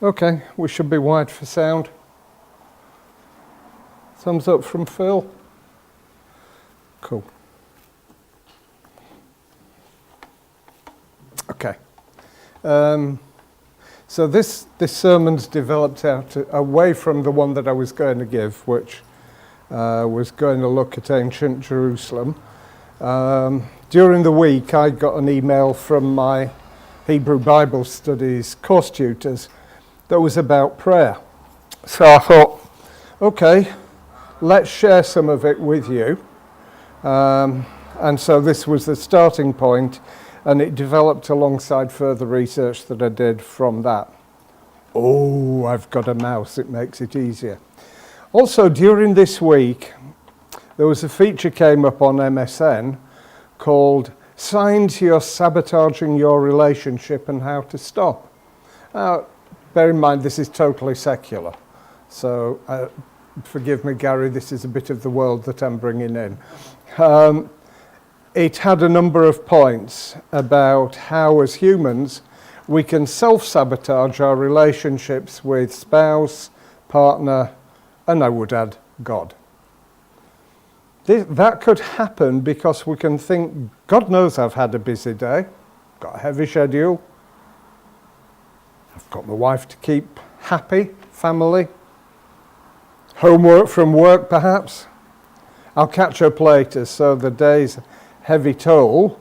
Okay, we should be wired for sound. Thumbs up from Phil. Cool. Okay. So this sermon's developed out away from the one that I was going to give, which was going to look at ancient Jerusalem. During the week, I got an email from my Hebrew Bible Studies course tutors that was about prayer. So I thought, okay, let's share some of it with you. And so this was the starting point, and it developed alongside further research that I did from that. Oh, I've got a mouse, it makes it easier. Also, during this week, there was a feature came up on MSN called Signs You're Sabotaging Your Relationship and How to Stop. Bear in mind, this is totally secular. So forgive me, Gary, this is a bit of the world that I'm bringing in. It had a number of points about how, as humans, we can self-sabotage our relationships with spouse, partner, and I would add, God. That could happen because we can think, God knows I've had a busy day, got a heavy schedule, I've got my wife to keep happy, family, homework from work perhaps. I'll catch up later, so the day's heavy toll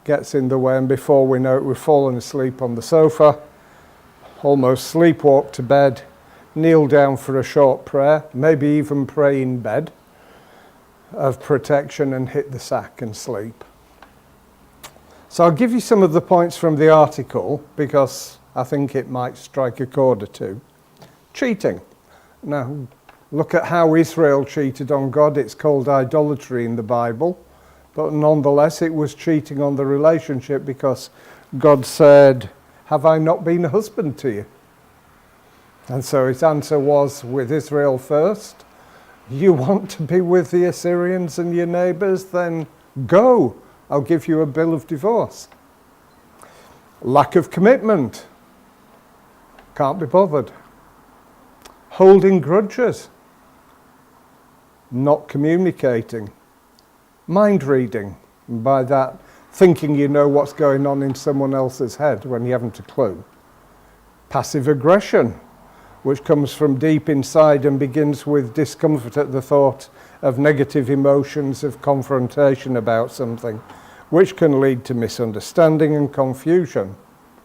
gets in the way, and before we know it, we've fallen asleep on the sofa, almost sleepwalk to bed, kneel down for a short prayer, maybe even pray in bed of protection and hit the sack and sleep. So I'll give you some of the points from the article because I think it might strike a chord or two. Cheating. Now, look at how Israel cheated on God. It's called idolatry in the Bible, but nonetheless it was cheating on the relationship because God said, have I not been a husband to you? And so his answer was with Israel first. You want to be with the Assyrians and your neighbours? Then go. I'll give you a bill of divorce. Lack of commitment. Can't be bothered. Holding grudges. Not communicating. Mind reading. And by that, thinking you know what's going on in someone else's head when you haven't a clue. Passive aggression, which comes from deep inside and begins with discomfort at the thought of negative emotions of confrontation about something, which can lead to misunderstanding and confusion.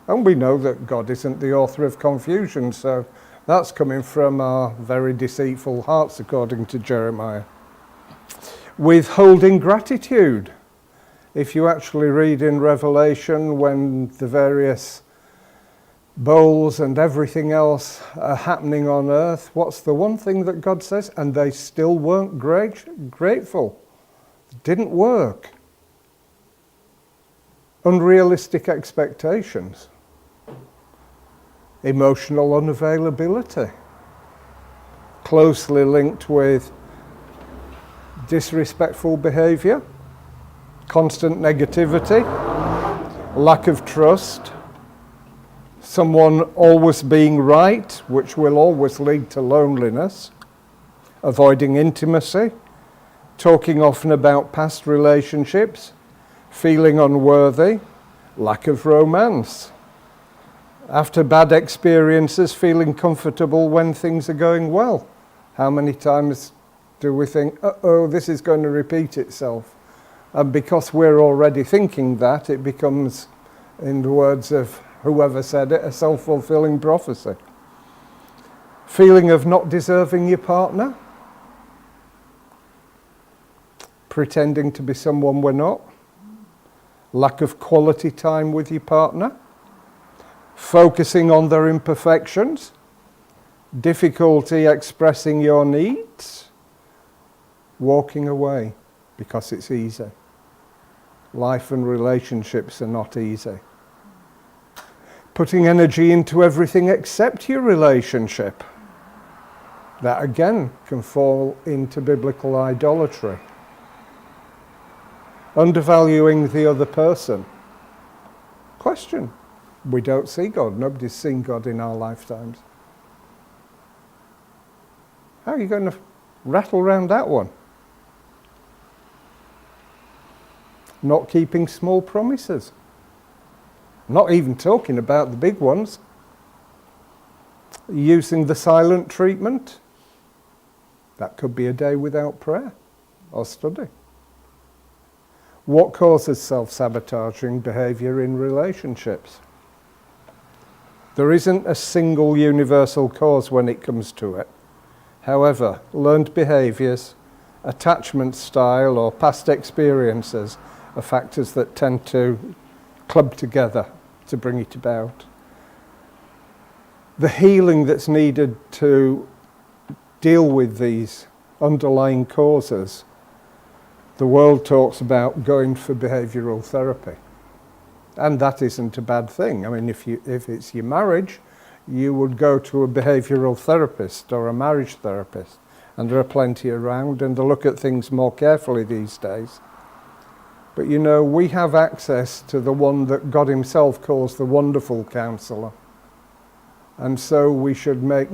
And we know that God isn't the author of confusion, so that's coming from our very deceitful hearts, according to Jeremiah. Withholding gratitude. If you actually read in Revelation when the various bowls and everything else are happening on earth, what's the one thing that God says? And they still weren't grateful. It didn't work. Unrealistic expectations. Emotional unavailability. Closely linked with disrespectful behaviour, constant negativity, lack of trust, someone always being right, which will always lead to loneliness, avoiding intimacy, talking often about past relationships, feeling unworthy, lack of romance. After bad experiences, feeling comfortable when things are going well. How many times do we think, uh-oh, this is going to repeat itself? And because we're already thinking that, it becomes, in the words of whoever said it, a self-fulfilling prophecy. Feeling of not deserving your partner. Pretending to be someone we're not. Lack of quality time with your partner. Focusing on their imperfections. Difficulty expressing your needs. Walking away because it's easy. Life and relationships are not easy. Putting energy into everything except your relationship. That again can fall into biblical idolatry. Undervaluing the other person. Question, We don't see God. Nobody's seen God in our lifetimes. How are you going to rattle around that one? Not keeping small promises. Not even talking about the big ones. Using the silent treatment. That could be a day without prayer or study. What causes self-sabotaging behaviour in relationships? There isn't a single universal cause when it comes to it. However, learned behaviours, attachment style or past experiences are factors that tend to club together to bring it about. The healing that's needed to deal with these underlying causes, the world talks about going for behavioural therapy. And that isn't a bad thing. I mean, if it's your marriage, you would go to a behavioural therapist or a marriage therapist. And there are plenty around, and they look at things more carefully these days. But you know, we have access to the one that God himself calls the wonderful counsellor. And so we should make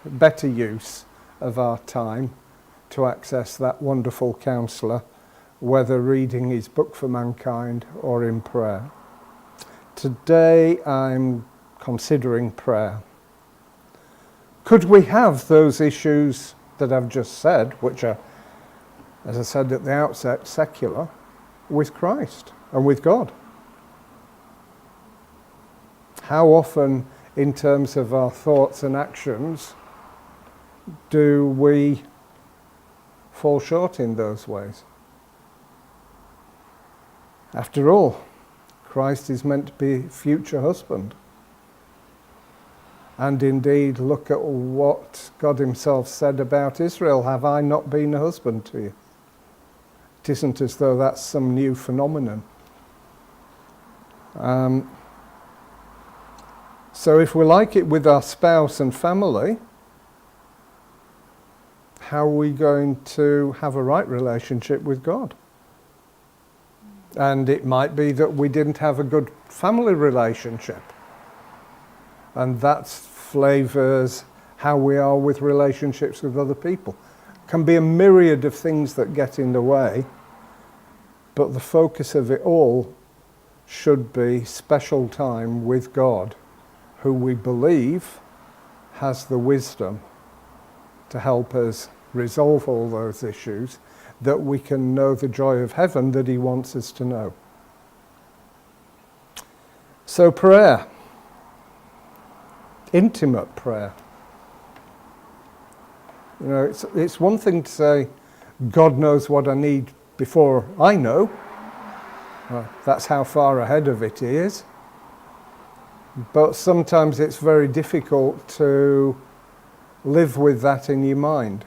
better use of our time to access that wonderful counsellor, whether reading his book for mankind or in prayer. Today I'm considering prayer. Could we have those issues that I've just said, which are, as I said at the outset, secular, with Christ and with God? How often, in terms of our thoughts and actions, do we fall short in those ways? After all, Christ is meant to be future husband. And indeed, look at what God himself said about Israel. Have I not been a husband to you? It isn't as though that's some new phenomenon. So if we like it with our spouse and family, how are we going to have a right relationship with God? And it might be that we didn't have a good family relationship. And that flavours how we are with relationships with other people. Can be a myriad of things that get in the way, but the focus of it all should be special time with God, who we believe has the wisdom to help us resolve all those issues, that we can know the joy of heaven that he wants us to know. So prayer, intimate prayer. You know, it's one thing to say, God knows what I need before I know. Well, that's how far ahead of it he is. But sometimes it's very difficult to live with that in your mind.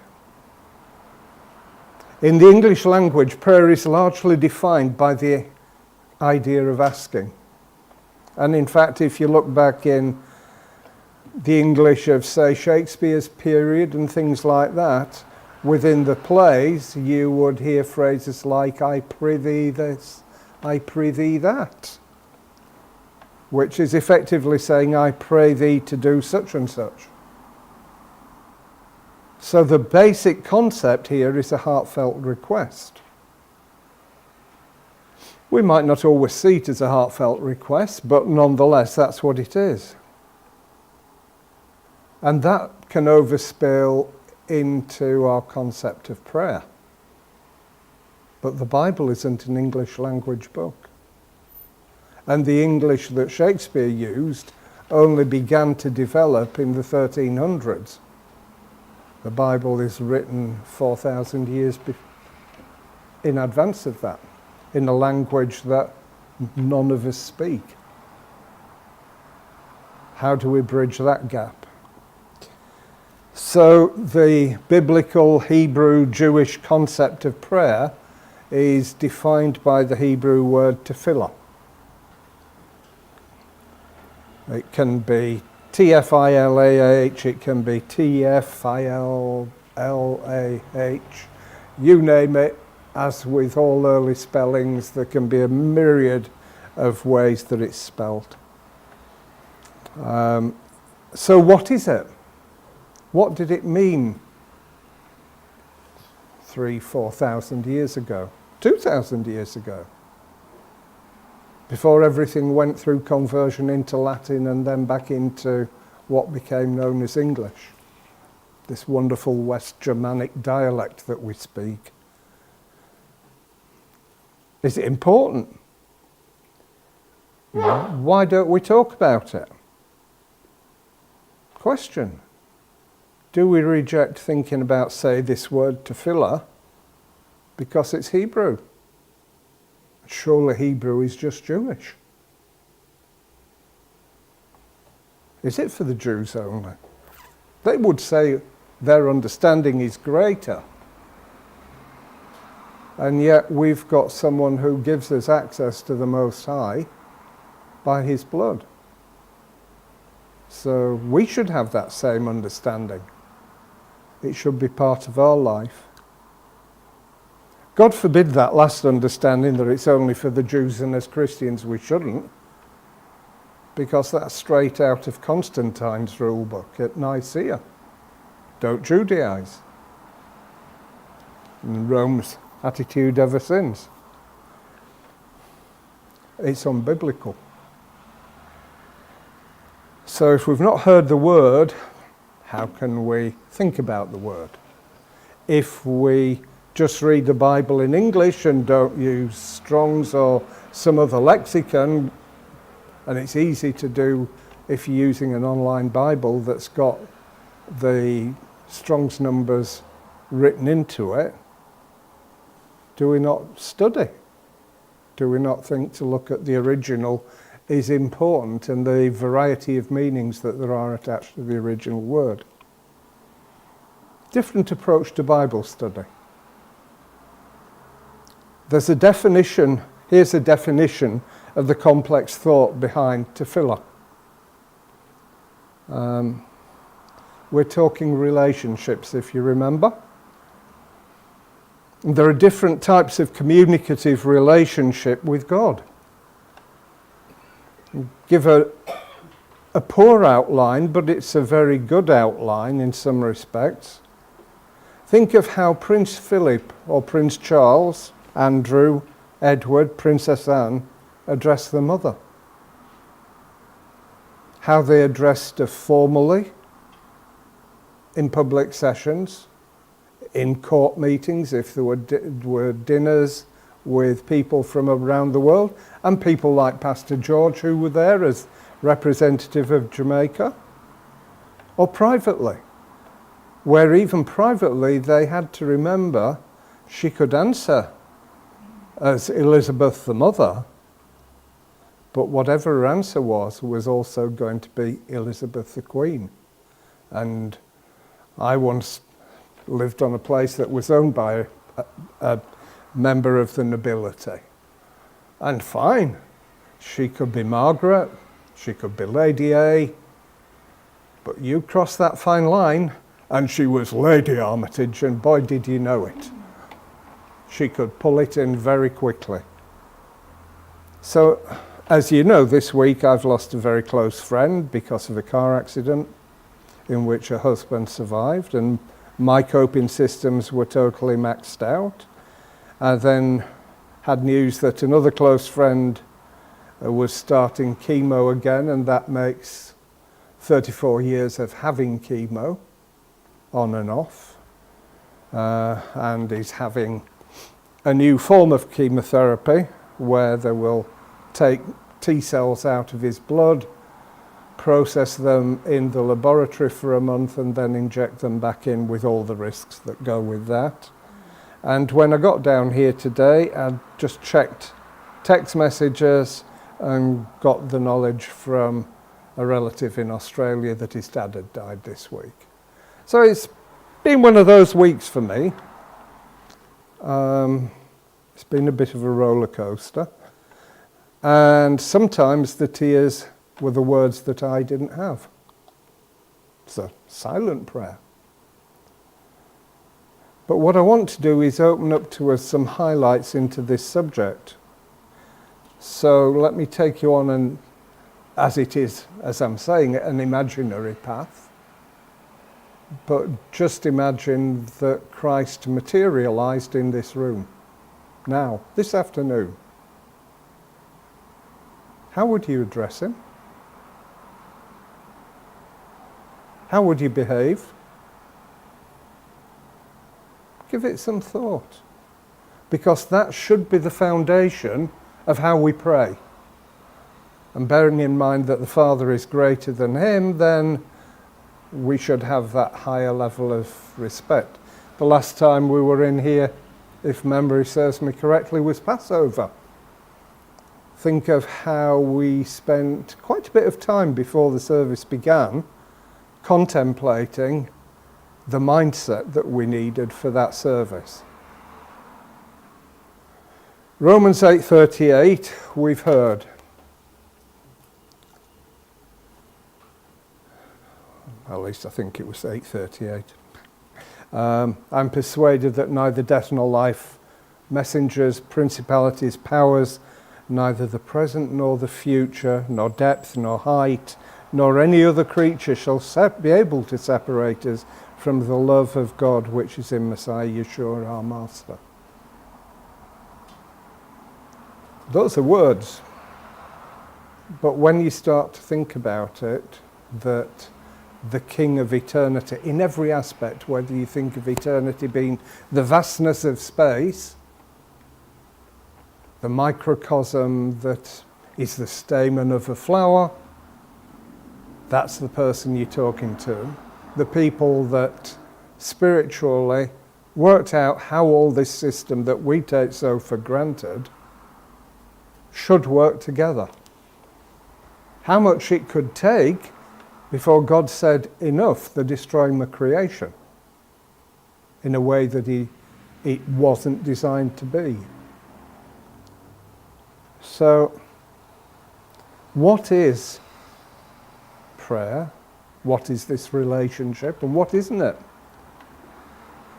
In the English language, prayer is largely defined by the idea of asking. And in fact, if you look back in the English of, say, Shakespeare's period and things like that, within the plays, you would hear phrases like, I prithee this, I prithee that, which is effectively saying, I pray thee to do such and such. So the basic concept here is a heartfelt request. We might not always see it as a heartfelt request, but nonetheless, that's what it is. And that can overspill into our concept of prayer. But the Bible isn't an English language book. And the English that Shakespeare used only began to develop in the 1300s. The Bible is written 4,000 years in advance of that, in a language that none of us speak. How do we bridge that gap? So the biblical Hebrew Jewish concept of prayer is defined by the Hebrew word tefillah. It can be T-F-I-L-A-H, it can be T-F-I-L-L-A-H, you name it. As with all early spellings, there can be a myriad of ways that it's spelled. So what is it? What did it mean 3,000-4,000 years ago? 2,000 years ago? Before everything went through conversion into Latin and then back into what became known as English. This wonderful West Germanic dialect that we speak. Is it important? Why don't we talk about it? Question. Do we reject thinking about, say, this word tefillah because it's Hebrew? Surely Hebrew is just Jewish. Is it for the Jews only? They would say their understanding is greater. And yet we've got someone who gives us access to the Most High by his blood. So we should have that same understanding. It should be part of our life. God forbid that last understanding that it's only for the Jews, and as Christians we shouldn't, because that's straight out of Constantine's rule book at Nicaea. Don't Judaize. And Rome's attitude ever since. It's unbiblical. So if we've not heard the word, how can we think about the word? If we just read the Bible in English and don't use Strong's or some other lexicon, and it's easy to do if you're using an online Bible that's got the Strong's numbers written into it, do we not study? Do we not think to look at the original is important and the variety of meanings that there are attached to the original word? Different approach to Bible study. There's a definition, here's a definition of the complex thought behind tefillah. We're talking relationships, if you remember. There are different types of communicative relationship with God. Give a poor outline, but it's a very good outline in some respects. Think of how Prince Philip or Prince Charles, Andrew, Edward, Princess Anne addressed the mother. How they addressed her formally in public sessions, in court meetings, if there were dinners with people from around the world, and people like Pastor George who were there as representative of Jamaica, or privately, where even privately they had to remember she could answer as Elizabeth the mother, but whatever her answer was also going to be Elizabeth the Queen. And I once lived on a place that was owned by a member of the nobility. And fine, she could be Margaret, she could be Lady A, but you cross that fine line and she was Lady Armitage, and boy did you know it. She could pull it in very quickly. So, as you know, this week I've lost a very close friend because of a car accident in which her husband survived, and my coping systems were totally maxed out. I then had news that another close friend was starting chemo again, and that makes 34 years of having chemo on and off, and he's having a new form of chemotherapy where they will take T cells out of his blood, process them in the laboratory for a month, and then inject them back in with all the risks that go with that. And when I got down here today, I just checked text messages and got the knowledge from a relative in Australia that his dad had died this week. So it's been one of those weeks for me. It's been a bit of a roller coaster. And sometimes the tears were the words that I didn't have. It's a silent prayer. But what I want to do is open up to us some highlights into this subject. So let me take you on as it is, as I'm saying, an imaginary path. But just imagine that Christ materialized in this room now, this afternoon. How would you address him? How would you behave? Give it some thought, because that should be the foundation of how we pray. And bearing in mind that the Father is greater than him, then we should have that higher level of respect. The last time we were in here, if memory serves me correctly, was Passover. Think of how we spent quite a bit of time before the service began contemplating the mindset that we needed for that service. Romans 8:38, we've heard. At least I think it was 8:38. I'm persuaded that neither death nor life, messengers, principalities, powers, neither the present nor the future, nor depth nor height, nor any other creature shall be able to separate us from the love of God which is in Messiah Yeshua our Master. Those are words. But when you start to think about it, that the King of eternity, in every aspect, whether you think of eternity being the vastness of space, the microcosm that is the stamen of a flower, that's the person you're talking to. The people that spiritually worked out how all this system that we take so for granted should work together. How much it could take before God said, enough, they're destroying the creation in a way that it wasn't designed to be. So, what is prayer? What is this relationship? And what isn't it?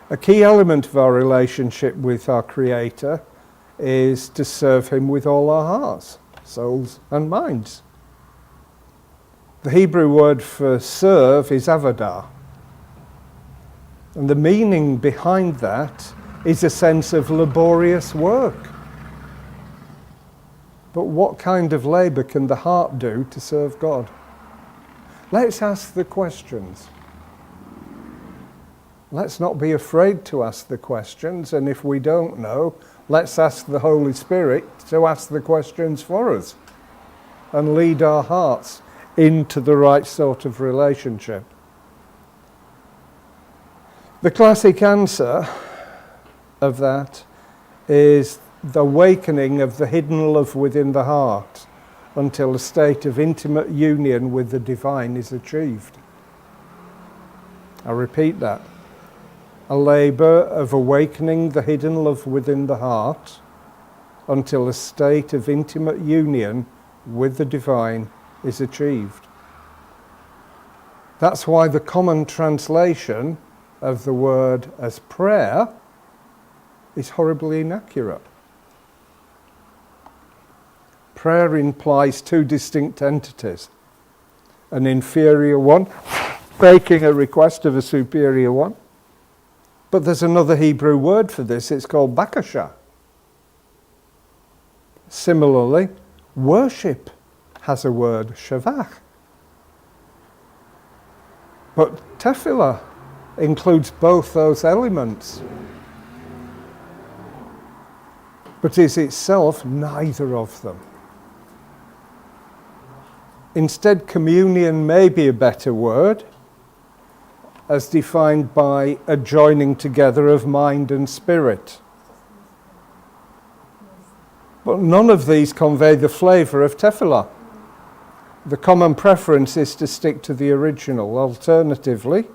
A key element of our relationship with our Creator is to serve him with all our hearts, souls and minds. The Hebrew word for serve is avodah. And the meaning behind that is a sense of laborious work. But what kind of labour can the heart do to serve God? Let's ask the questions. Let's not be afraid to ask the questions, and if we don't know, let's ask the Holy Spirit to ask the questions for us and lead our hearts into the right sort of relationship. The classic answer of that is the awakening of the hidden love within the heart until a state of intimate union with the divine is achieved. I repeat that. A labour of awakening the hidden love within the heart until a state of intimate union with the divine is achieved. That's why the common translation of the word as prayer is horribly inaccurate. Prayer implies two distinct entities, an inferior one making a request of a superior one. But there's another Hebrew word for this, it's called bakasha. Similarly, worship has a word, shavach. But tefillah includes both those elements, but is itself neither of them. Instead, communion may be a better word, as defined by a joining together of mind and spirit. But none of these convey the flavour of tefillah. The common preference is to stick to the original. Alternatively,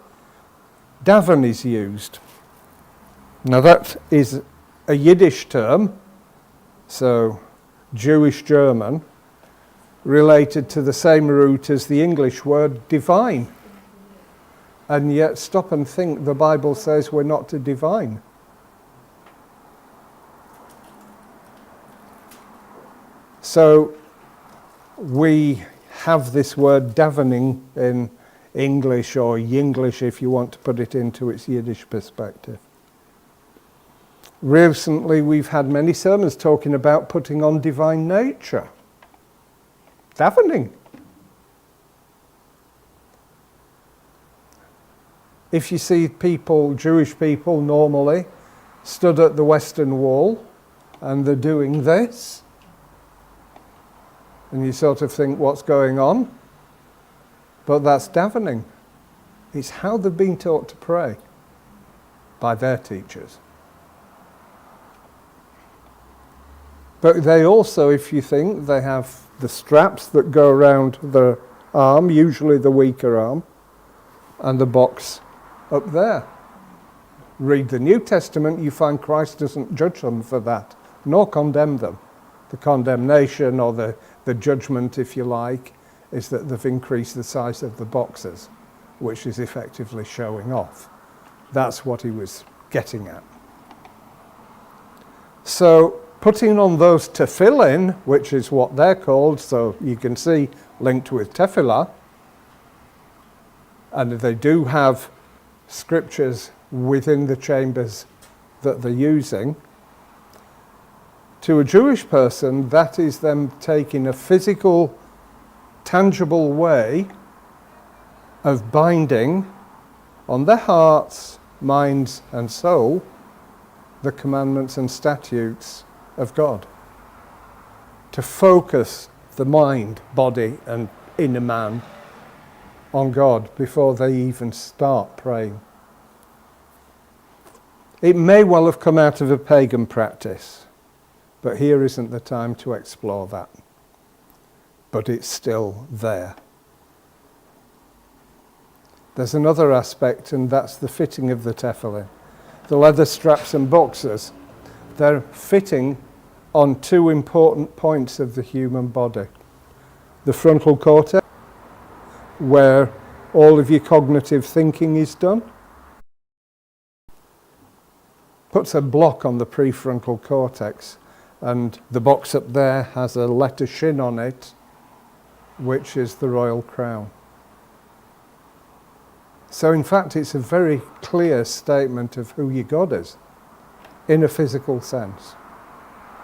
daven is used. Now that is a Yiddish term, so Jewish German, related to the same root as the English word divine. And yet stop and think, the Bible says we're not to divine. So we have this word davening in English, or Yinglish if you want to put it into its Yiddish perspective. Recently we've had many sermons talking about putting on divine nature. Davening. If you see people, Jewish people normally, stood at the Western Wall and they're doing this, and you sort of think, what's going on? But that's davening. It's how they've been taught to pray by their teachers. But they also, if you think, they have the straps that go around the arm, usually the weaker arm, and the box up there. Read the New Testament, you find Christ doesn't judge them for that, nor condemn them. The condemnation, or the judgment, if you like, is that they've increased the size of the boxes, which is effectively showing off. That's what he was getting at. So putting on those tefillin, which is what they're called, so you can see linked with tefillah, and they do have scriptures within the chambers that they're using. To a Jewish person, that is them taking a physical, tangible way of binding on their hearts, minds, and soul the commandments and statutes of God. To focus the mind, body, and inner man on God before they even start praying. It may well have come out of a pagan practice, but here isn't the time to explore that. But it's still there. There's another aspect, and that's the fitting of the tefillin. The leather straps and boxes, they're fitting on two important points of the human body. The frontal cortex, where all of your cognitive thinking is done, puts a block on the prefrontal cortex, and the box up there has a letter shin on it, which is the royal crown. So in fact it's a very clear statement of who your God is, in a physical sense.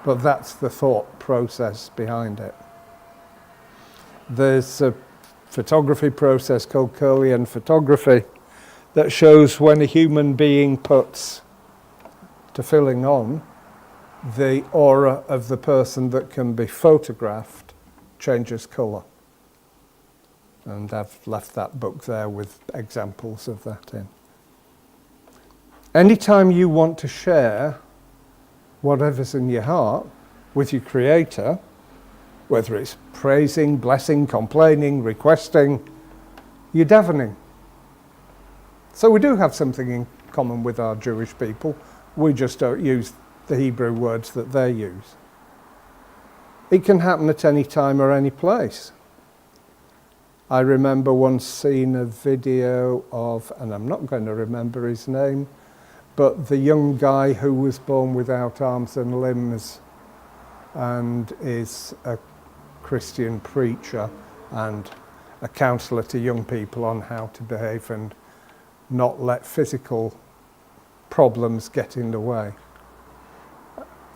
But that's the thought process behind it. There's a photography process called Kirlian photography that shows when a human being puts tefillin on, the aura of the person that can be photographed changes colour. And I've left that book there with examples of that in. Anytime you want to share whatever's in your heart with your Creator, whether it's praising, blessing, complaining, requesting, you're davening. So we do have something in common with our Jewish people. We just don't use the Hebrew words that they use. It can happen at any time or any place. I remember once seeing a video of, and I'm not going to remember his name, but the young guy who was born without arms and limbs and is a Christian preacher and a counsellor to young people on how to behave and not let physical problems get in the way.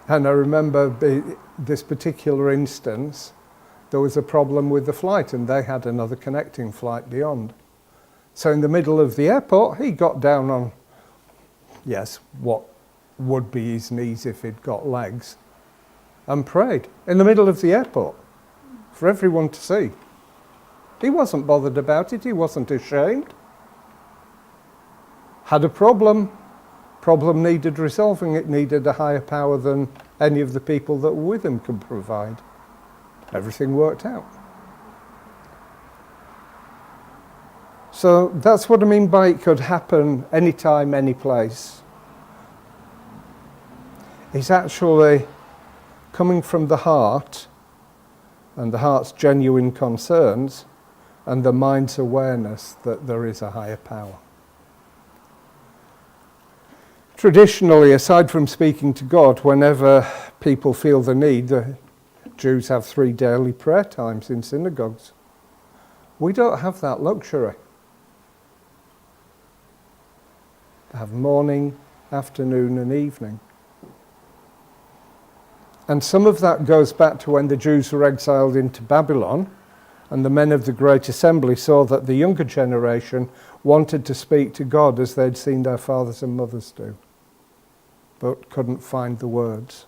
And I remember this particular instance, there was a problem with the flight and they had another connecting flight beyond. So in the middle of the airport, he got down on, yes, what would be his knees if he'd got legs, and prayed in the middle of the airport for everyone to see. He wasn't bothered about it, he wasn't ashamed. Had a problem needed resolving, it needed a higher power than any of the people that were with him could provide. Everything worked out. So that's what I mean by it could happen anytime, any place. It's actually coming from the heart and the heart's genuine concerns and the mind's awareness that there is a higher power. Traditionally, aside from speaking to God, whenever people feel the need, the Jews have 3 daily prayer times in synagogues. We don't have that luxury. To have morning, afternoon and evening. And some of that goes back to when the Jews were exiled into Babylon, and the men of the Great Assembly saw that the younger generation wanted to speak to God as they'd seen their fathers and mothers do, but couldn't find the words.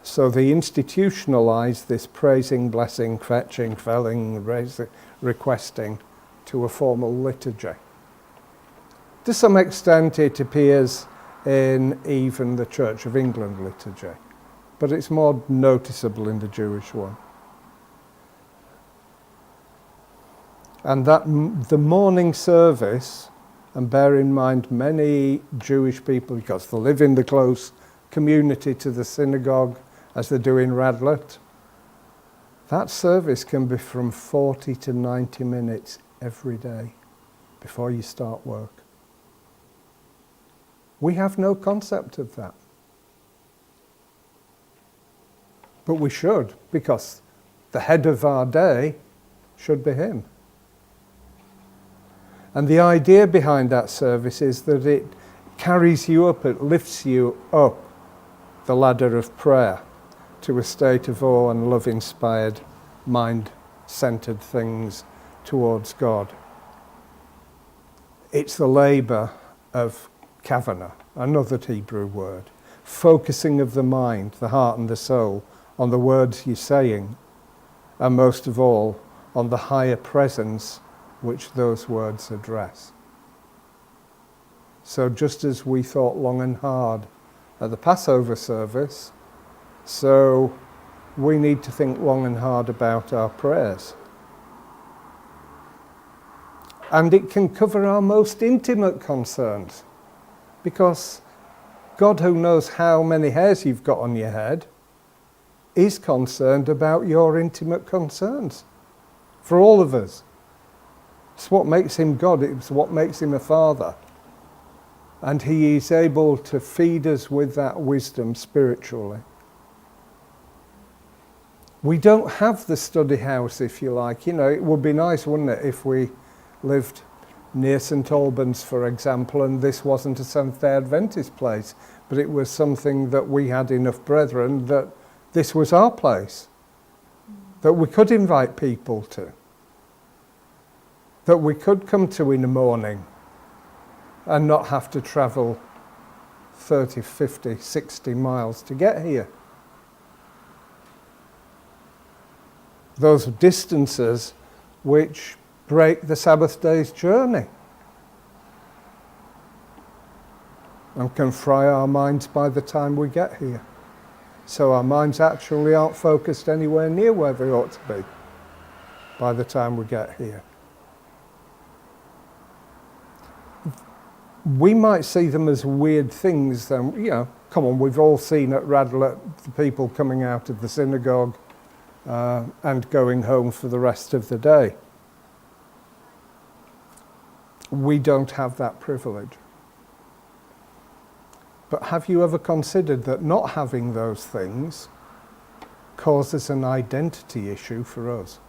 So they institutionalized this praising, blessing, fetching, felling, requesting to a formal liturgy. To some extent it appears in even the Church of England liturgy, but it's more noticeable in the Jewish one. And that the morning service, and bear in mind many Jewish people, because they live in the close community to the synagogue as they do in Radlett, that service can be from 40 to 90 minutes every day before you start work. We have no concept of that. But we should, because the head of our day should be him. And the idea behind that service is that it carries you up, it lifts you up the ladder of prayer to a state of awe and love-inspired, mind-centered things towards God. It's the labour of kavanah, another Hebrew word, focusing of the mind, the heart and the soul on the words you're saying, and most of all on the higher presence which those words address. So just as we thought long and hard at the Passover service, so we need to think long and hard about our prayers. And it can cover our most intimate concerns, because God, who knows how many hairs you've got on your head, is concerned about your intimate concerns for all of us. It's what makes him God, it's what makes him a father. And he is able to feed us with that wisdom spiritually. We don't have the study house, if you like. You know, it would be nice, wouldn't it, if we lived near St Albans, for example, and this wasn't a Seventh-day Adventist place, but it was something that we had enough brethren that this was our place, that we could invite people to, that we could come to in the morning and not have to travel 30, 50, 60 miles to get here. Those distances which break the Sabbath day's journey and can fry our minds by the time we get here. So our minds actually aren't focused anywhere near where they ought to be by the time we get here. We might see them as weird things, then, you know, come on, we've all seen at Radlett the people coming out of the synagogue and going home for the rest of the day. We don't have that privilege. But have you ever considered that not having those things causes an identity issue for us?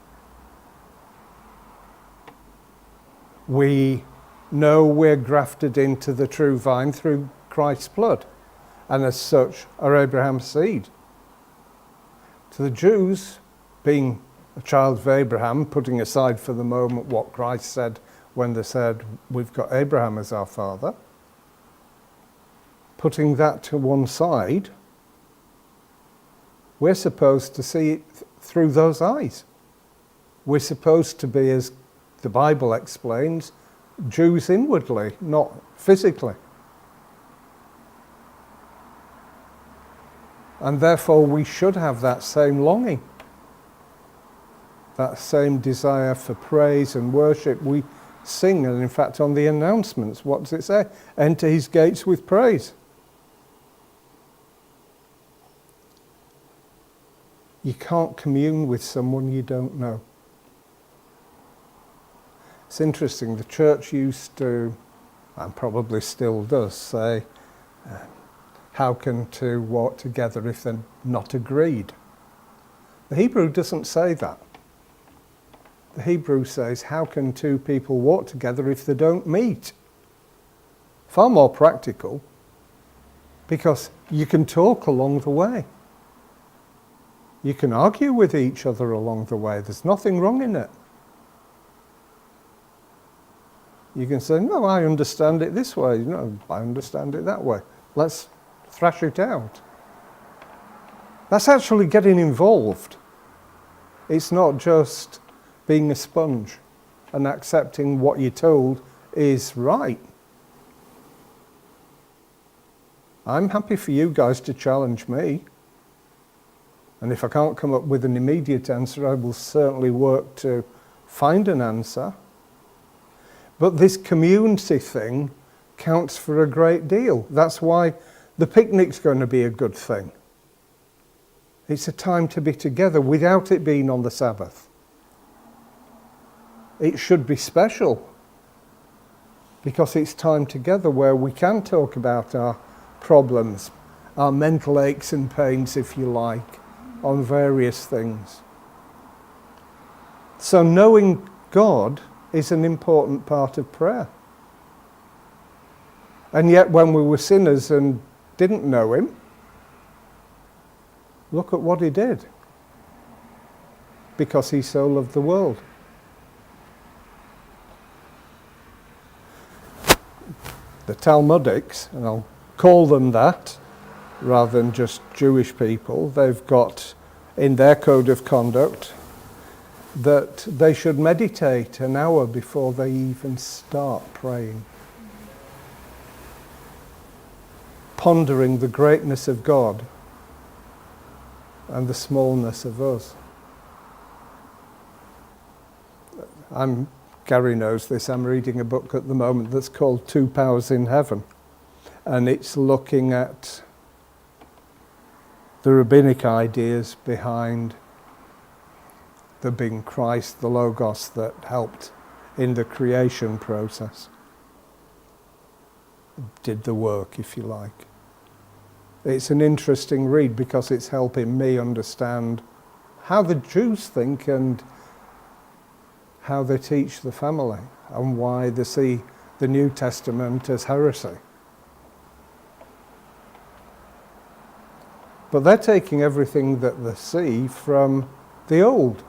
We know we're grafted into the true vine through Christ's blood, and as such are Abraham's seed. To the Jews, being a child of Abraham, putting aside for the moment what Christ said when they said, we've got Abraham as our father, putting that to one side, we're supposed to see it through those eyes. We're supposed to be, as the Bible explains, Jews inwardly, not physically. And therefore we should have that same longing, that same desire for praise and worship. We sing, and in fact on the announcements, what does it say? Enter his gates with praise. You can't commune with someone you don't know. It's interesting, the church used to, and probably still does, say, how can two walk together if they're not agreed? The Hebrew doesn't say that. The Hebrew says, how can two people walk together if they don't meet? Far more practical, because you can talk along the way. You can argue with each other along the way. There's nothing wrong in it. You can say, no, I understand it this way. No, I understand it that way. Let's thrash it out. That's actually getting involved. It's not just being a sponge and accepting what you're told is right. I'm happy for you guys to challenge me. And if I can't come up with an immediate answer, I will certainly work to find an answer. But this community thing counts for a great deal. That's why the picnic's going to be a good thing. It's a time to be together without it being on the Sabbath. It should be special because it's time together where we can talk about our problems, our mental aches and pains, if you like, on various things. So knowing God is an important part of prayer. And yet when we were sinners and didn't know him, look at what he did. Because he so loved the world. The Talmudics, and I'll call them that, rather than just Jewish people, they've got in their code of conduct that they should meditate an hour before they even start praying. Pondering the greatness of God and the smallness of us. Gary knows this, I'm reading a book at the moment that's called Two Powers in Heaven. And it's looking at the rabbinic ideas behind there being Christ, the Logos that helped in the creation process. Did the work, if you like. It's an interesting read because it's helping me understand how the Jews think and how they teach the family and why they see the New Testament as heresy. But they're taking everything that they see from the Old.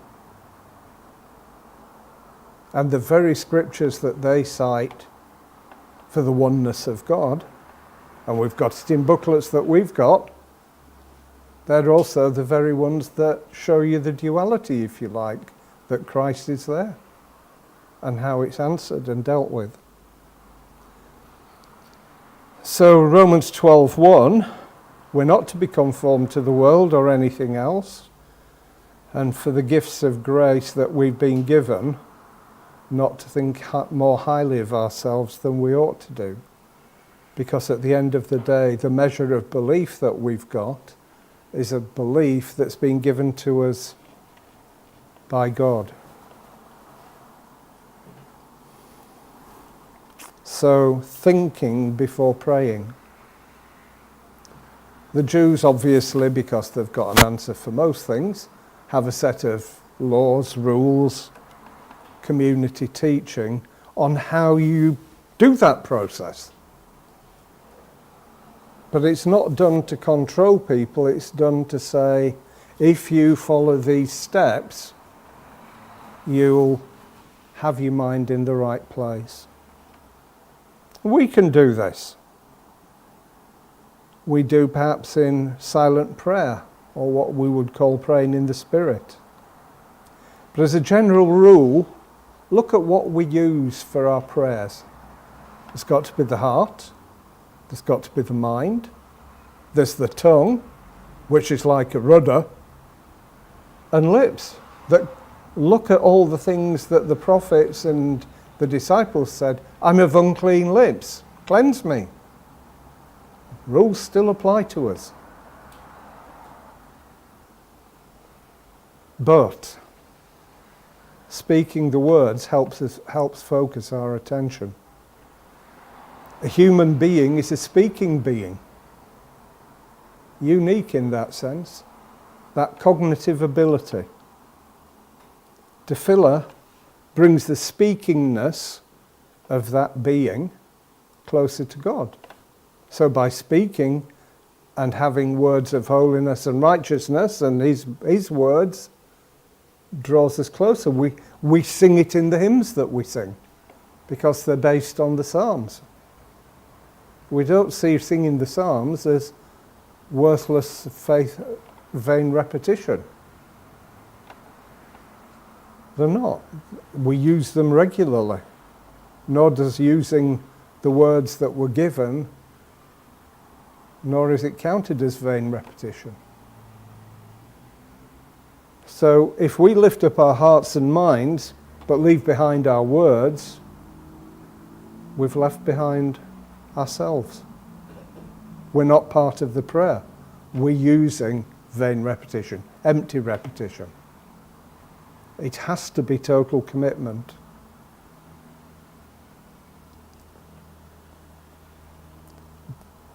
And the very scriptures that they cite for the oneness of God, and we've got it in booklets that we've got, they're also the very ones that show you the duality, if you like, that Christ is there and how it's answered and dealt with. So Romans 12:1, we're not to be conformed to the world or anything else, and for the gifts of grace that we've been given, not to think more highly of ourselves than we ought to do. Because at the end of the day, the measure of belief that we've got is a belief that's been given to us by God. So, thinking before praying. The Jews, obviously, because they've got an answer for most things, have a set of laws, rules, community teaching on how you do that process. But it's not done to control people, it's done to say, if you follow these steps, you'll have your mind in the right place. We can do this. We do perhaps in silent prayer, or what we would call praying in the Spirit. But as a general rule, look at what we use for our prayers. It's got to be the heart, there's got to be the mind, there's the tongue, which is like a rudder, and lips that look at all the things that the prophets and the disciples said, I'm of unclean lips, cleanse me. Rules still apply to us. But speaking the words helps focus our attention. A human being is a speaking being. Unique in that sense. That cognitive ability. Tefillah brings the speakingness of that being closer to God. So by speaking and having words of holiness and righteousness, and his words draws us closer. We sing it in the hymns that we sing, because they're based on the Psalms. We don't see singing the Psalms as worthless, vain repetition. They're not. We use them regularly. Nor does using the words that were given, nor is it counted as vain repetition. So if we lift up our hearts and minds, but leave behind our words, we've left behind ourselves. We're not part of the prayer. We're using vain repetition, empty repetition. It has to be total commitment.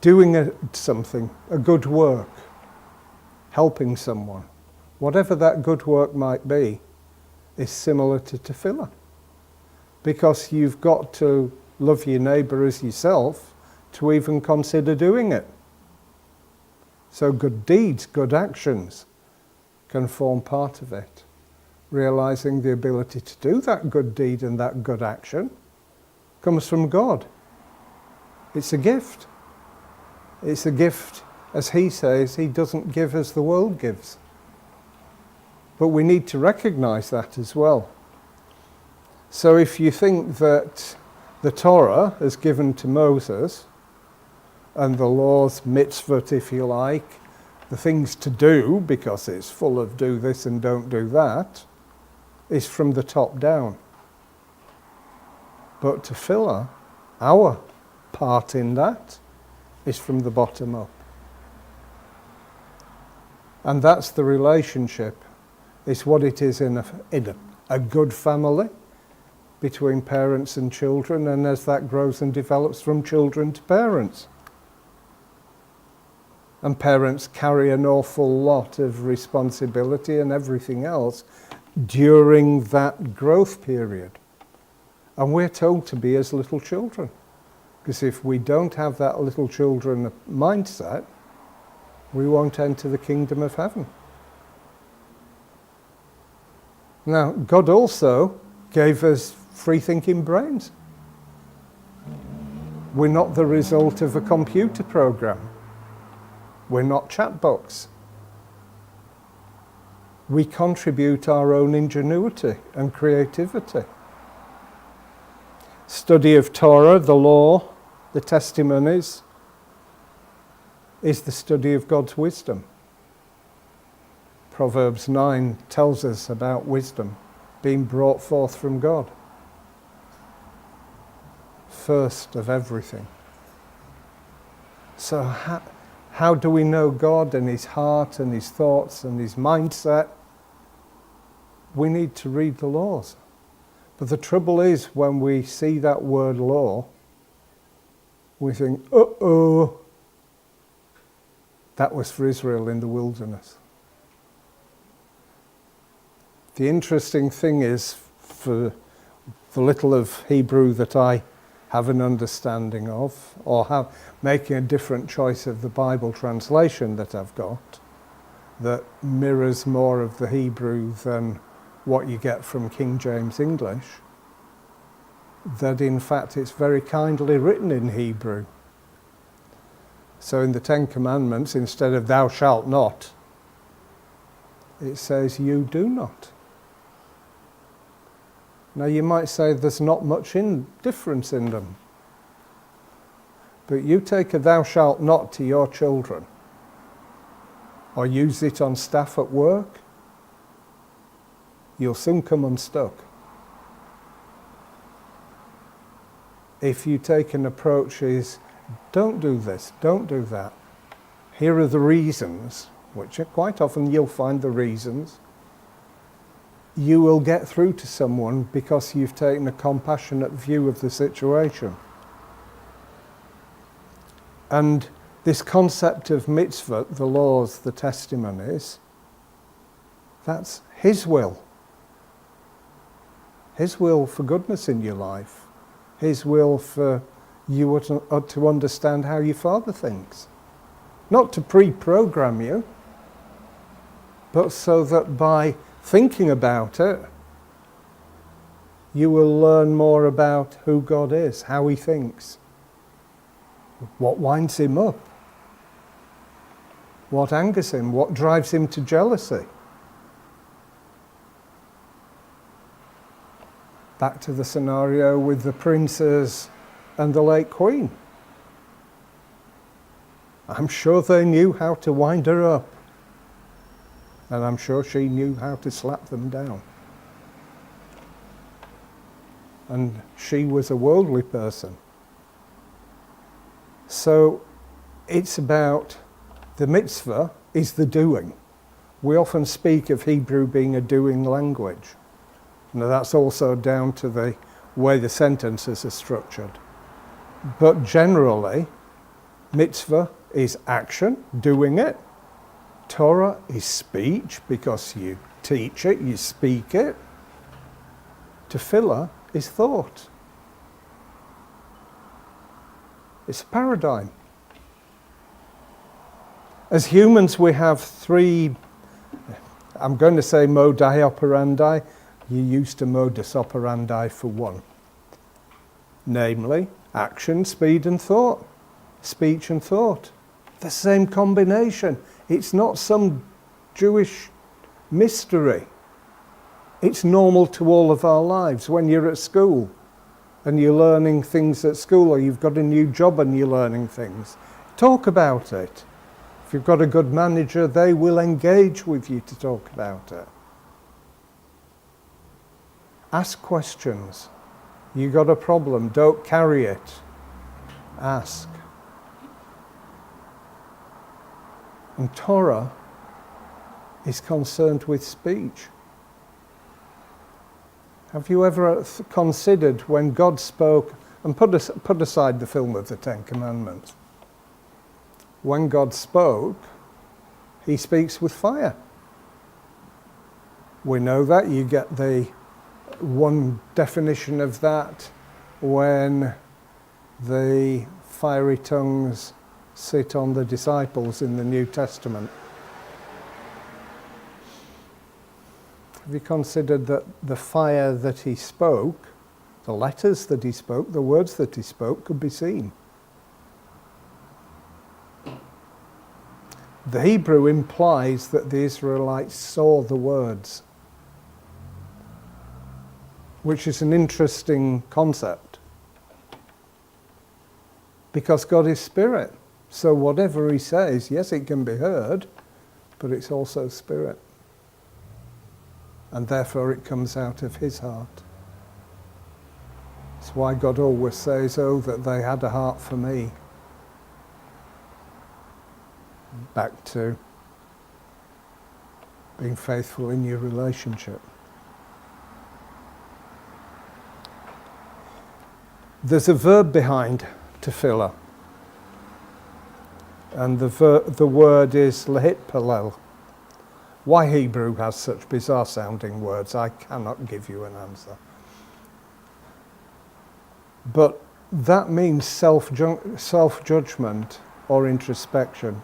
Doing something, a good work, helping someone, whatever that good work might be, is similar to tefillah. Because you've got to love your neighbour as yourself to even consider doing it. So good deeds, good actions can form part of it. Realising the ability to do that good deed and that good action comes from God. It's a gift. It's a gift, as he says, he doesn't give as the world gives. But we need to recognise that as well. So if you think that the Torah is given to Moses, and the laws, mitzvot if you like, the things to do, because it's full of do this and don't do that, is from the top down. But tefillah, our part in that, is from the bottom up. And that's the relationship. It's what it is in a good family between parents and children, and as that grows and develops from children to parents. And parents carry an awful lot of responsibility and everything else during that growth period. And we're told to be as little children. Because if we don't have that little children mindset, we won't enter the kingdom of heaven. Now, God also gave us free-thinking brains. We're not the result of a computer program. We're not chatbots. We contribute our own ingenuity and creativity. Study of Torah, the law, the testimonies, is the study of God's wisdom. Proverbs 9 tells us about wisdom being brought forth from God. First of everything. So how do we know God and his heart and his thoughts and his mindset? We need to read the laws. But the trouble is, when we see that word law, we think, uh-oh, that was for Israel in the wilderness. The interesting thing is, for the little of Hebrew that I have an understanding of, or making a different choice of the Bible translation that I've got, that mirrors more of the Hebrew than what you get from King James English, that in fact it's very kindly written in Hebrew. So in the Ten Commandments, instead of thou shalt not, it says you do not. Now you might say there's not much difference in them. But you take a thou shalt not to your children, or use it on staff at work, you'll soon come unstuck. If you take an approach is, don't do this, don't do that. Here are the reasons, which quite often you'll find the reasons. You will get through to someone because you've taken a compassionate view of the situation. And this concept of mitzvot, the laws, the testimonies, that's his will. His will for goodness in your life. His will for you to understand how your Father thinks. Not to pre-program you, but so that by thinking about it, you will learn more about who God is, how he thinks, what winds him up, what angers him, what drives him to jealousy. Back to the scenario with the princes and the late queen. I'm sure they knew how to wind her up. And I'm sure she knew how to slap them down. And she was a worldly person. So it's about, the mitzvah is the doing. We often speak of Hebrew being a doing language. Now that's also down to the way the sentences are structured. But generally, mitzvah is action, doing it. Torah is speech, because you teach it, you speak it. Tefillah is thought. It's a paradigm. As humans, we have three, I'm going to say modi operandi. You used to modus operandi for one. Namely, action, speed and thought. Speech and thought. The same combination. It's not some Jewish mystery. It's normal to all of our lives. When you're at school and you're learning things at school, or you've got a new job and you're learning things, talk about it. If you've got a good manager, they will engage with you to talk about it. Ask questions. You got a problem, don't carry it. Ask. And Torah is concerned with speech. Have you ever considered when God spoke, and put aside the film of the Ten Commandments, when God spoke, he speaks with fire. We know that. You get the one definition of that when the fiery tongues sit on the disciples in the New Testament. Have you considered that the fire that he spoke, the letters that he spoke, the words that he spoke could be seen? The Hebrew implies that the Israelites saw the words, which is an interesting concept. Because God is spirit. So whatever he says, yes, it can be heard, but it's also spirit. And therefore it comes out of his heart. That's why God always says, oh, that they had a heart for me. Back to being faithful in your relationship. There's a verb behind tefillah. And the word is lehitpalel. Why Hebrew has such bizarre sounding words, I cannot give you an answer. But that means self-judgment or introspection.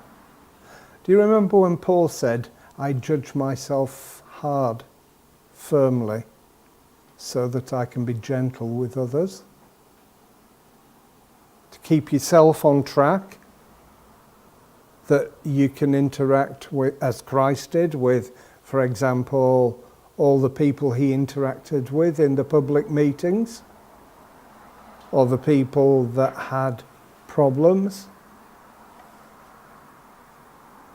Do you remember when Paul said, I judge myself hard, firmly, so that I can be gentle with others? To keep yourself on track, that you can interact with, as Christ did, with, for example, all the people he interacted with in the public meetings, or the people that had problems.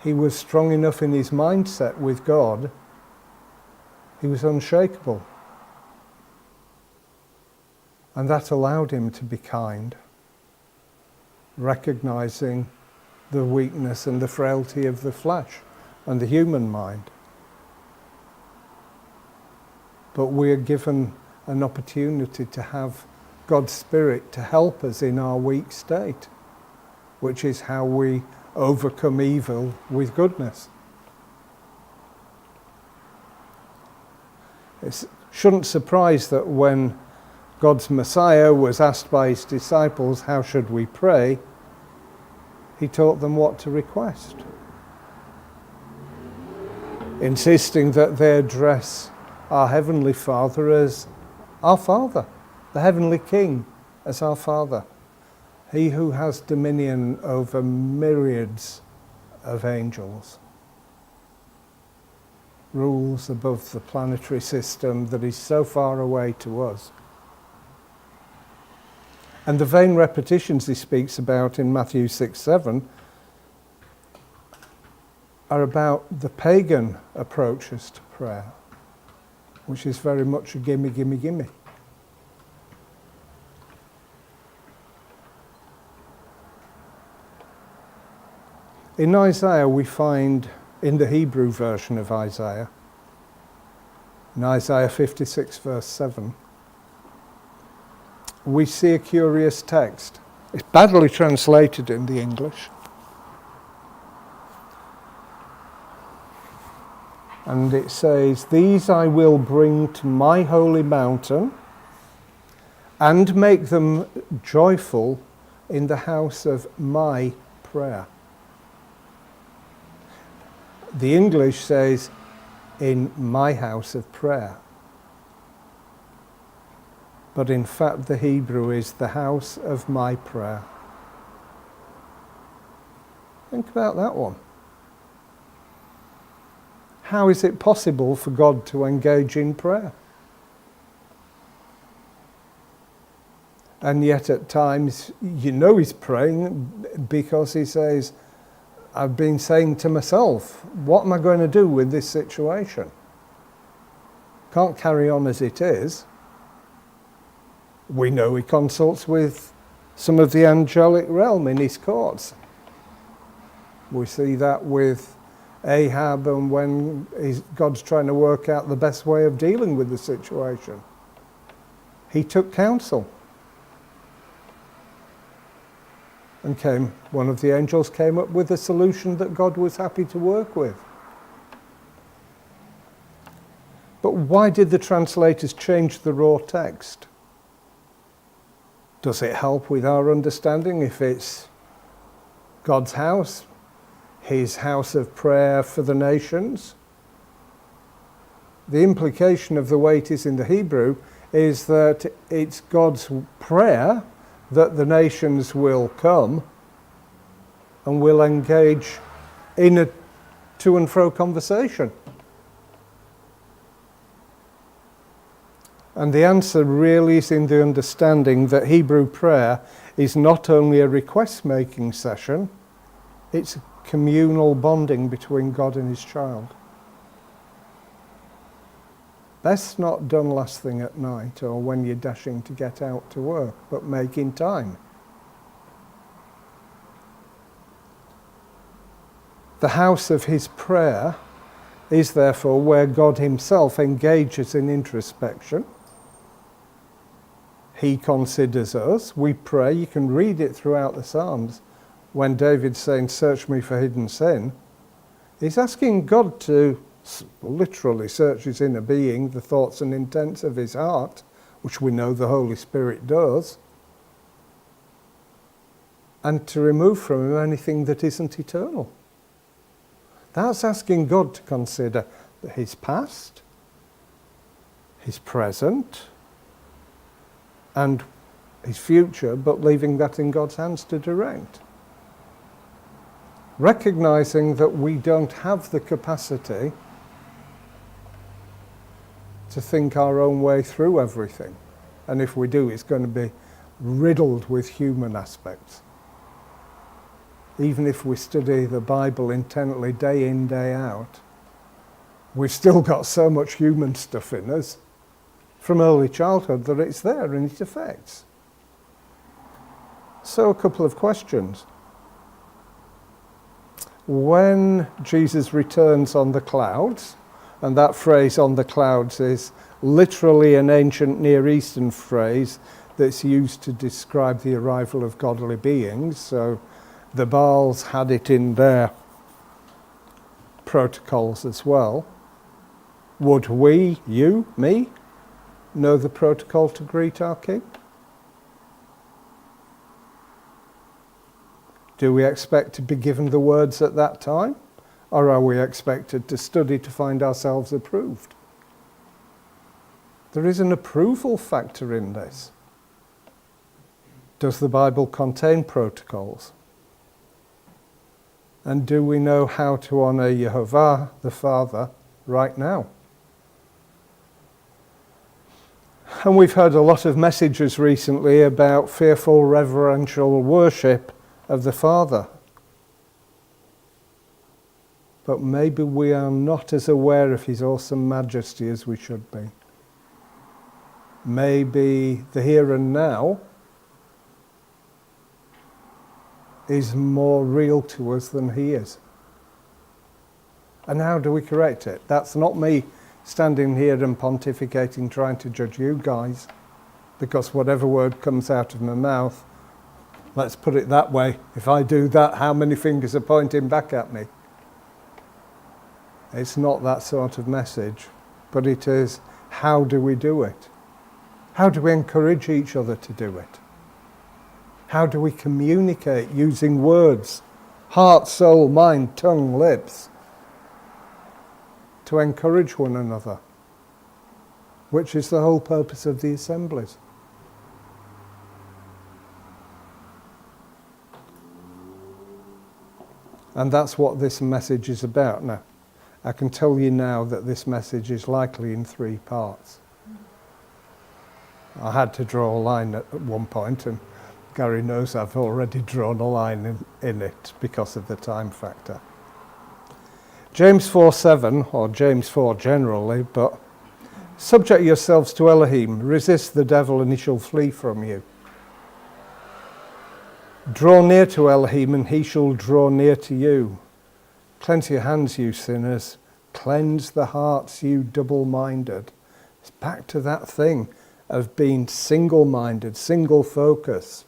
He was strong enough in his mindset with God. He was unshakable. And that allowed him to be kind, recognizing the weakness and the frailty of the flesh and the human mind. But we are given an opportunity to have God's Spirit to help us in our weak state, which is how we overcome evil with goodness. It's Shouldn't surprise that when God's Messiah was asked by his disciples, how should we pray? He taught them what to request, insisting that they address our Heavenly Father as our Father, the Heavenly King as our Father, he who has dominion over myriads of angels, rules above the planetary system that is so far away to us. And the vain repetitions he speaks about in Matthew 6-7 are about the pagan approaches to prayer, which is very much a gimme, gimme, gimme. In Isaiah we find, in the Hebrew version of Isaiah, in Isaiah 56 verse 7, we see a curious text. It's badly translated in the English. And it says, "These I will bring to my holy mountain and make them joyful in the house of my prayer." The English says, "in my house of prayer." But in fact, the Hebrew is the house of my prayer. Think about that one. How is it possible for God to engage in prayer? And yet at times, you know he's praying because he says, I've been saying to myself, what am I going to do with this situation? Can't carry on as it is. We know he consults with some of the angelic realm in his courts. We see that with Ahab and when God's trying to work out the best way of dealing with the situation. He took counsel. And one of the angels came up with a solution that God was happy to work with. But why did the translators change the raw text? Does it help with our understanding if it's God's house, his house of prayer for the nations? The implication of the way it is in the Hebrew is that it's God's prayer that the nations will come and will engage in a to and fro conversation. And the answer really is in the understanding that Hebrew prayer is not only a request-making session, it's a communal bonding between God and his child. Best not done last thing at night or when you're dashing to get out to work, but making time. The house of his prayer is therefore where God himself engages in introspection. He considers us. We pray. You can read it throughout the Psalms. When David's saying, "Search me for hidden sin," he's asking God to literally search his inner being, the thoughts and intents of his heart, which we know the Holy Spirit does, and to remove from him anything that isn't eternal. That's asking God to consider his past, his present, and his future, but leaving that in God's hands to direct. Recognizing that we don't have the capacity to think our own way through everything. And if we do, it's going to be riddled with human aspects. Even if we study the Bible intently day in, day out, we've still got so much human stuff in us from early childhood that it's there and it affects. So a couple of questions. When Jesus returns on the clouds, and that phrase "on the clouds" is literally an ancient Near Eastern phrase that's used to describe the arrival of godly beings. So the Baals had it in their protocols as well. Would we, you, me, know the protocol to greet our King? Do we expect to be given the words at that time? Or are we expected to study to find ourselves approved? There is an approval factor in this. Does the Bible contain protocols? And do we know how to honour Yehovah, the Father, right now? And we've heard a lot of messages recently about fearful reverential worship of the Father. But maybe we are not as aware of his awesome majesty as we should be. Maybe the here and now is more real to us than he is. And how do we correct it? That's not me standing here and pontificating, trying to judge you guys, because whatever word comes out of my mouth, let's put it that way, if I do that, how many fingers are pointing back at me? It's not that sort of message, but it is, how do we do it? How do we encourage each other to do it? How do we communicate using words, heart, soul, mind, tongue, lips, to encourage one another, which is the whole purpose of the assemblies. And that's what this message is about. Now, I can tell you now that this message is likely in 3 parts. I had to draw a line at one point, and Gary knows I've already drawn a line in it because of the time factor. James 4:7, or James 4 generally, but subject yourselves to Elohim, resist the devil and he shall flee from you. Draw near to Elohim and he shall draw near to you. Cleanse your hands, you sinners. Cleanse the hearts, you double-minded. It's back to that thing of being single-minded, single-focused,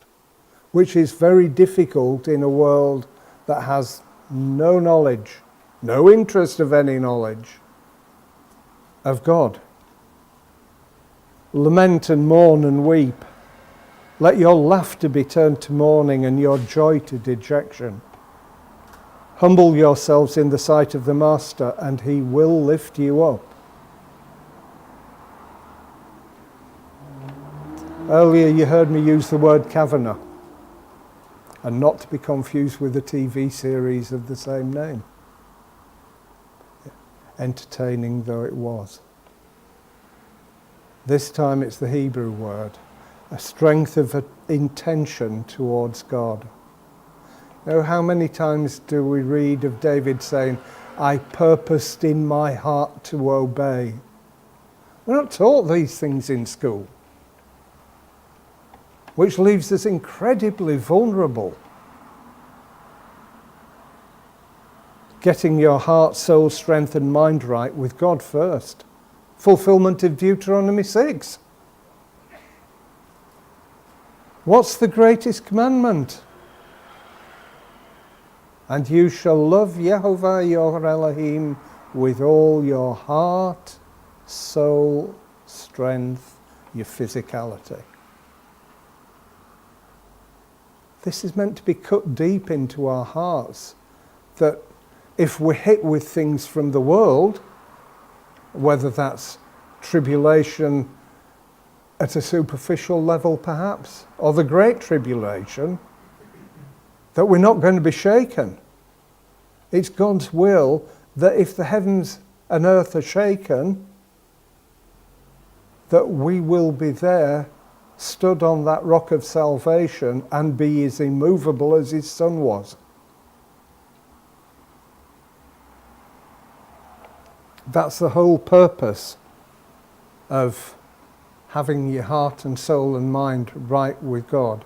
which is very difficult in a world that has no knowledge, no interest of any knowledge of God. Lament and mourn and weep. Let your laughter be turned to mourning and your joy to dejection. Humble yourselves in the sight of the Master, and he will lift you up. Earlier you heard me use the word Kavanagh, and not to be confused with the TV series of the same name, entertaining though it was. This time it's the Hebrew word, a strength of intention towards God. You know, how many times do we read of David saying, I purposed in my heart to obey? We're not taught these things in school, which leaves us incredibly vulnerable. Getting your heart, soul, strength and mind right with God first. Fulfillment of Deuteronomy 6. What's the greatest commandment? And you shall love Yehovah your Elohim with all your heart, soul, strength, your physicality. This is meant to be cut deep into our hearts, that if we're hit with things from the world, whether that's tribulation at a superficial level perhaps, or the great tribulation, that we're not going to be shaken. It's God's will that if the heavens and earth are shaken, that we will be there, stood on that rock of salvation, and be as immovable as his Son was. That's the whole purpose of having your heart and soul and mind right with God.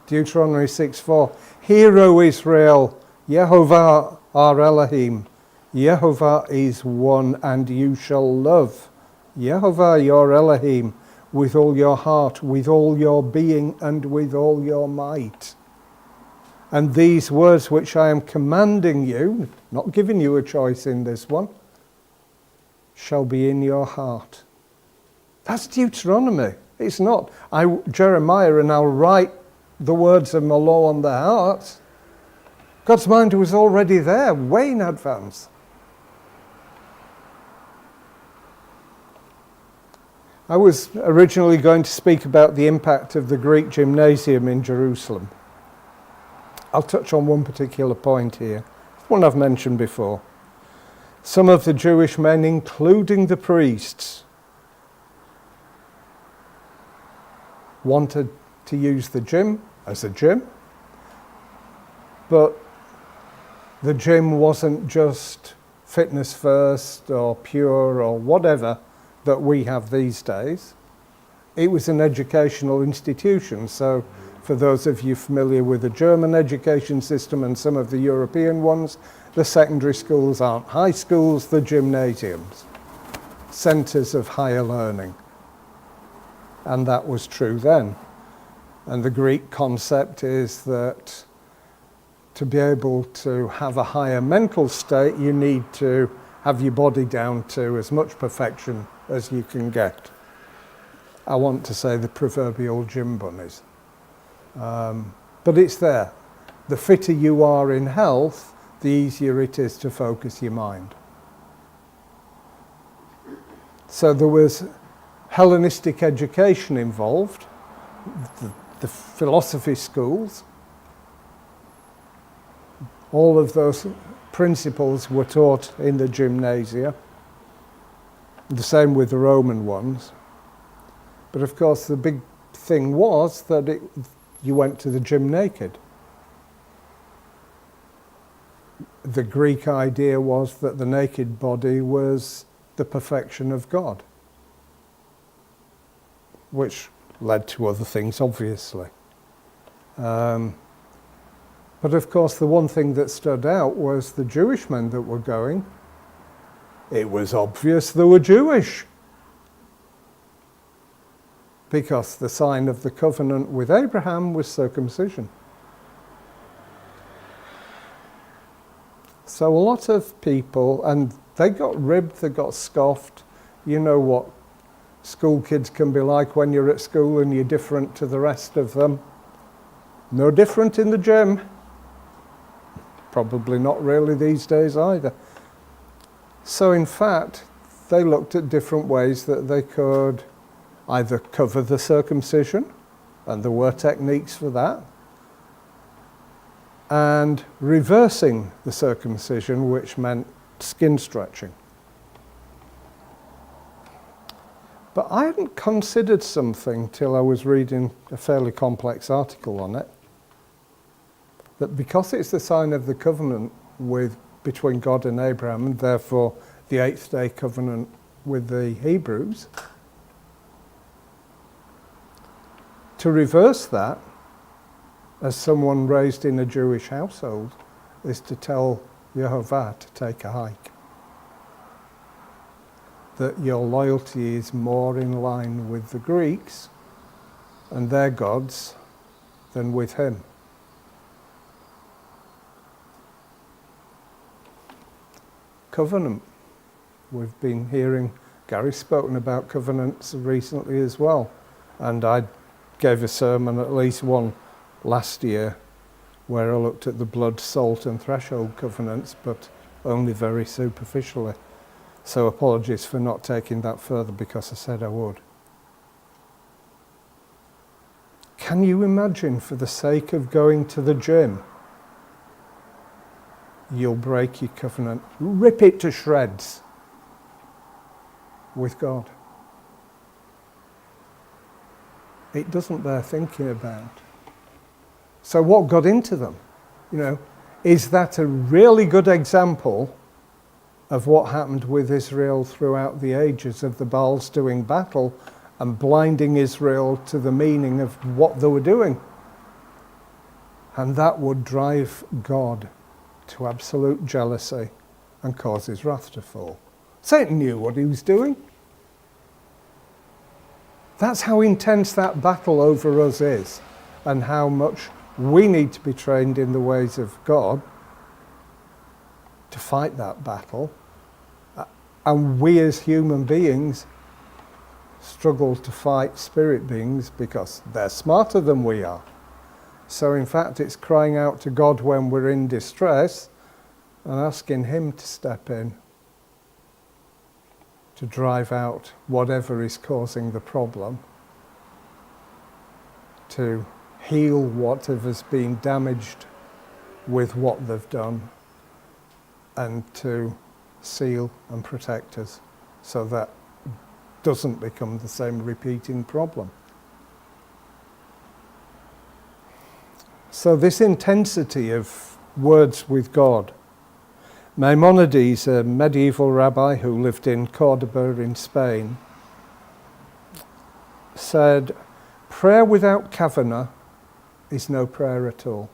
Deuteronomy 6:4. Hear, O Israel, Yehovah our Elohim. Yehovah is one, and you shall love Yehovah your Elohim with all your heart, with all your being, and with all your might. And these words which I am commanding you, not giving you a choice in this one, shall be in your heart. That's Deuteronomy. It's not, Jeremiah, and I'll write the words of my law on their hearts. God's mind was already there, way in advance. I was originally going to speak about the impact of the Greek gymnasium in Jerusalem. I'll touch on one particular point here, one I've mentioned before. Some of the Jewish men, including the priests, wanted to use the gym as a gym, but the gym wasn't just fitness first or pure or whatever that we have these days. It was an educational institution. So for those of you familiar with the German education system and some of the European ones, the secondary schools aren't high schools, they're gymnasiums, centres of higher learning. And that was true then. And the Greek concept is that to be able to have a higher mental state, you need to have your body down to as much perfection as you can get. I want to say the proverbial gym bunnies. But it's there. The fitter you are in health, the easier it is to focus your mind. So there was Hellenistic education involved, the philosophy schools. All of those principles were taught in the gymnasia. The same with the Roman ones. But of course the big thing was that you went to the gym naked. The Greek idea was that the naked body was the perfection of God, which led to other things, obviously. But of course the one thing that stood out was the Jewish men that were going. It was obvious they were Jewish, because the sign of the covenant with Abraham was circumcision. So a lot of people, and they got ribbed, they got scoffed. You know what school kids can be like when you're at school and you're different to the rest of them. No different in the gym. Probably not really these days either. So in fact, they looked at different ways that they could either cover the circumcision, and there were techniques for that, and reversing the circumcision, which meant skin stretching. But I hadn't considered something till I was reading a fairly complex article on it, that because it's the sign of the covenant between God and Abraham, and therefore the eighth day covenant with the Hebrews, to reverse that, as someone raised in a Jewish household, is to tell Yehovah to take a hike. That your loyalty is more in line with the Greeks and their gods than with him. Covenant. We've been hearing Gary's spoken about covenants recently as well, and I gave a sermon, at least one last year, where I looked at the blood, salt and threshold covenants, but only very superficially. So apologies for not taking that further, because I said I would. Can you imagine, for the sake of going to the gym, you'll break your covenant, rip it to shreds with God? It doesn't bear thinking about. So what got into them? Is that a really good example of what happened with Israel throughout the ages of the Baals doing battle and blinding Israel to the meaning of what they were doing? And that would drive God to absolute jealousy and cause his wrath to fall. Satan knew what he was doing. That's how intense that battle over us is, and how much we need to be trained in the ways of God to fight that battle. And we as human beings struggle to fight spirit beings because they're smarter than we are. So in fact, it's crying out to God when we're in distress and asking him to step in to drive out whatever is causing the problem, to heal whatever's been damaged with what they've done, and to seal and protect us so that doesn't become the same repeating problem. So this intensity of words with God. Maimonides, a medieval rabbi who lived in Cordoba in Spain, said, prayer without kavana is no prayer at all.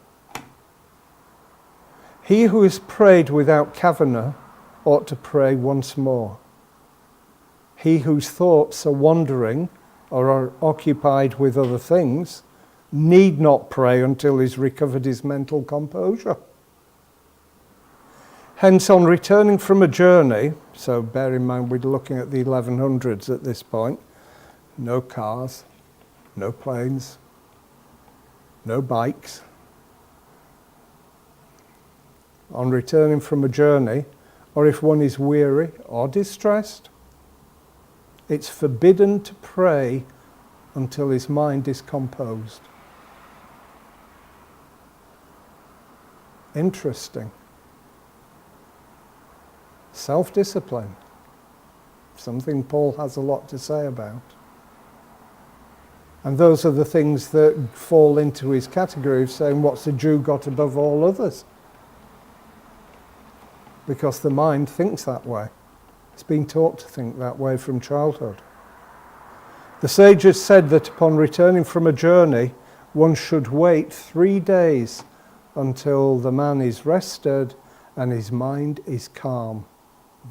He who has prayed without kavana ought to pray once more. He whose thoughts are wandering or are occupied with other things need not pray until he's recovered his mental composure. Hence, on returning from a journey, so bear in mind we're looking at the 1100s at this point, no cars, no planes, no bikes. On returning from a journey, or if one is weary or distressed, it's forbidden to pray until his mind is composed. Interesting. Self-discipline, something Paul has a lot to say about. And those are the things that fall into his category of saying, what's the Jew got above all others? Because the mind thinks that way. It's been taught to think that way from childhood. The sages said that upon returning from a journey, one should wait 3 days until the man is rested and his mind is calm.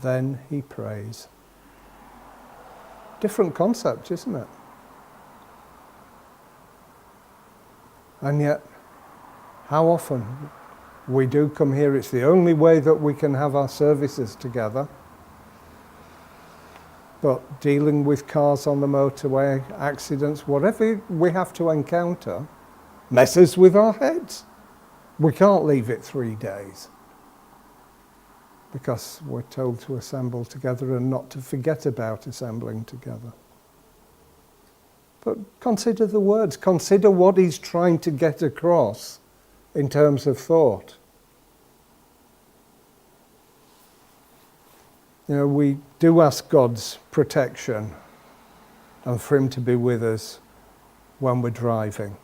Then he prays. Different concept, isn't it? And yet, how often we do come here, it's the only way that we can have our services together. But dealing with cars on the motorway, accidents, whatever we have to encounter, messes with our heads. We can't leave it 3 days. Because we're told to assemble together and not to forget about assembling together. But consider the words, consider what he's trying to get across in terms of thought. You know, we do ask God's protection and for him to be with us when we're driving.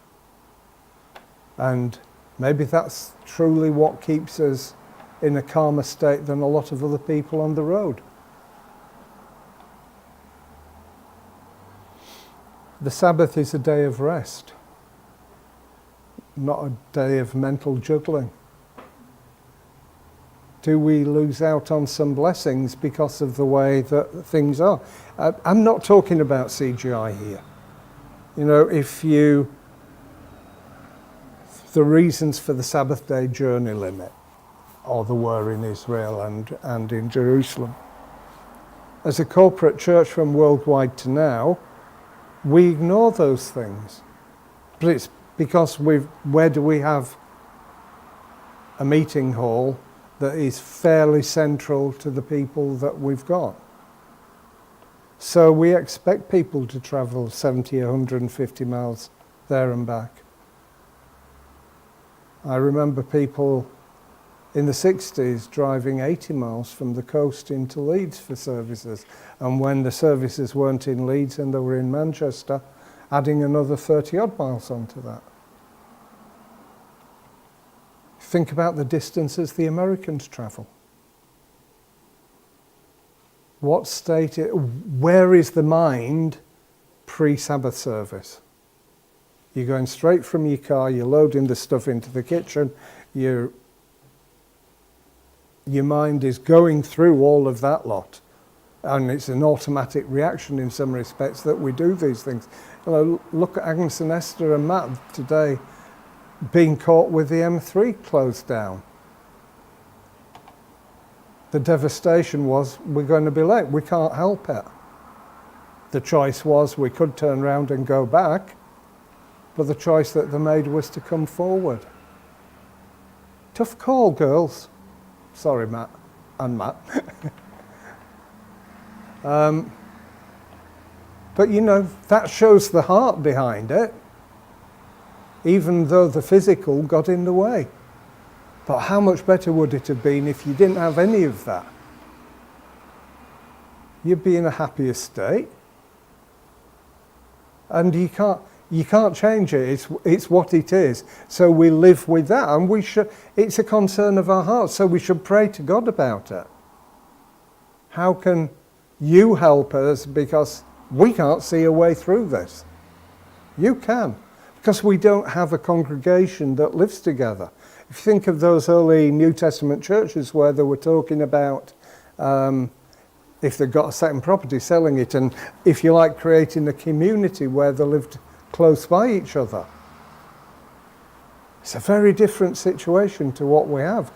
And maybe that's truly what keeps us in a calmer state than a lot of other people on the road. The Sabbath is a day of rest, not a day of mental juggling. Do we lose out on some blessings because of the way that things are? I'm not talking about CGI here. You know, the reasons for the Sabbath day journey limit, or there were in Israel and in Jerusalem. As a corporate church from worldwide to now, we ignore those things. But it's because where do we have a meeting hall that is fairly central to the people that we've got? So we expect people to travel 70, 150 miles there and back. I remember people in the 60s driving 80 miles from the coast into Leeds for services. And when the services weren't in Leeds and they were in Manchester, adding another 30 odd miles onto that. Think about the distances the Americans travel. What state, where is the mind pre-Sabbath service? You're going straight from your car, you're loading the stuff into the kitchen, your mind is going through all of that lot. And it's an automatic reaction in some respects that we do these things. You know, look at Agnes and Esther and Matt today being caught with the M3 closed down. The devastation was, we're going to be late, we can't help it. The choice was we could turn around and go back, but the choice that they made was to come forward. Tough call, girls. Sorry, Matt and Matt. But you know, that shows the heart behind it, even though the physical got in the way. But how much better would it have been if you didn't have any of that? You'd be in a happier state. And you can't change it. It's what it is. So we live with that, and it's a concern of our hearts, so we should pray to God about it. How can you help us, because we can't see a way through this? You can, because we don't have a congregation that lives together. If you think of those early New Testament churches where they were talking about if they've got a second property, selling it, and if you like, creating a community where they lived close by each other. It's a very different situation to what we have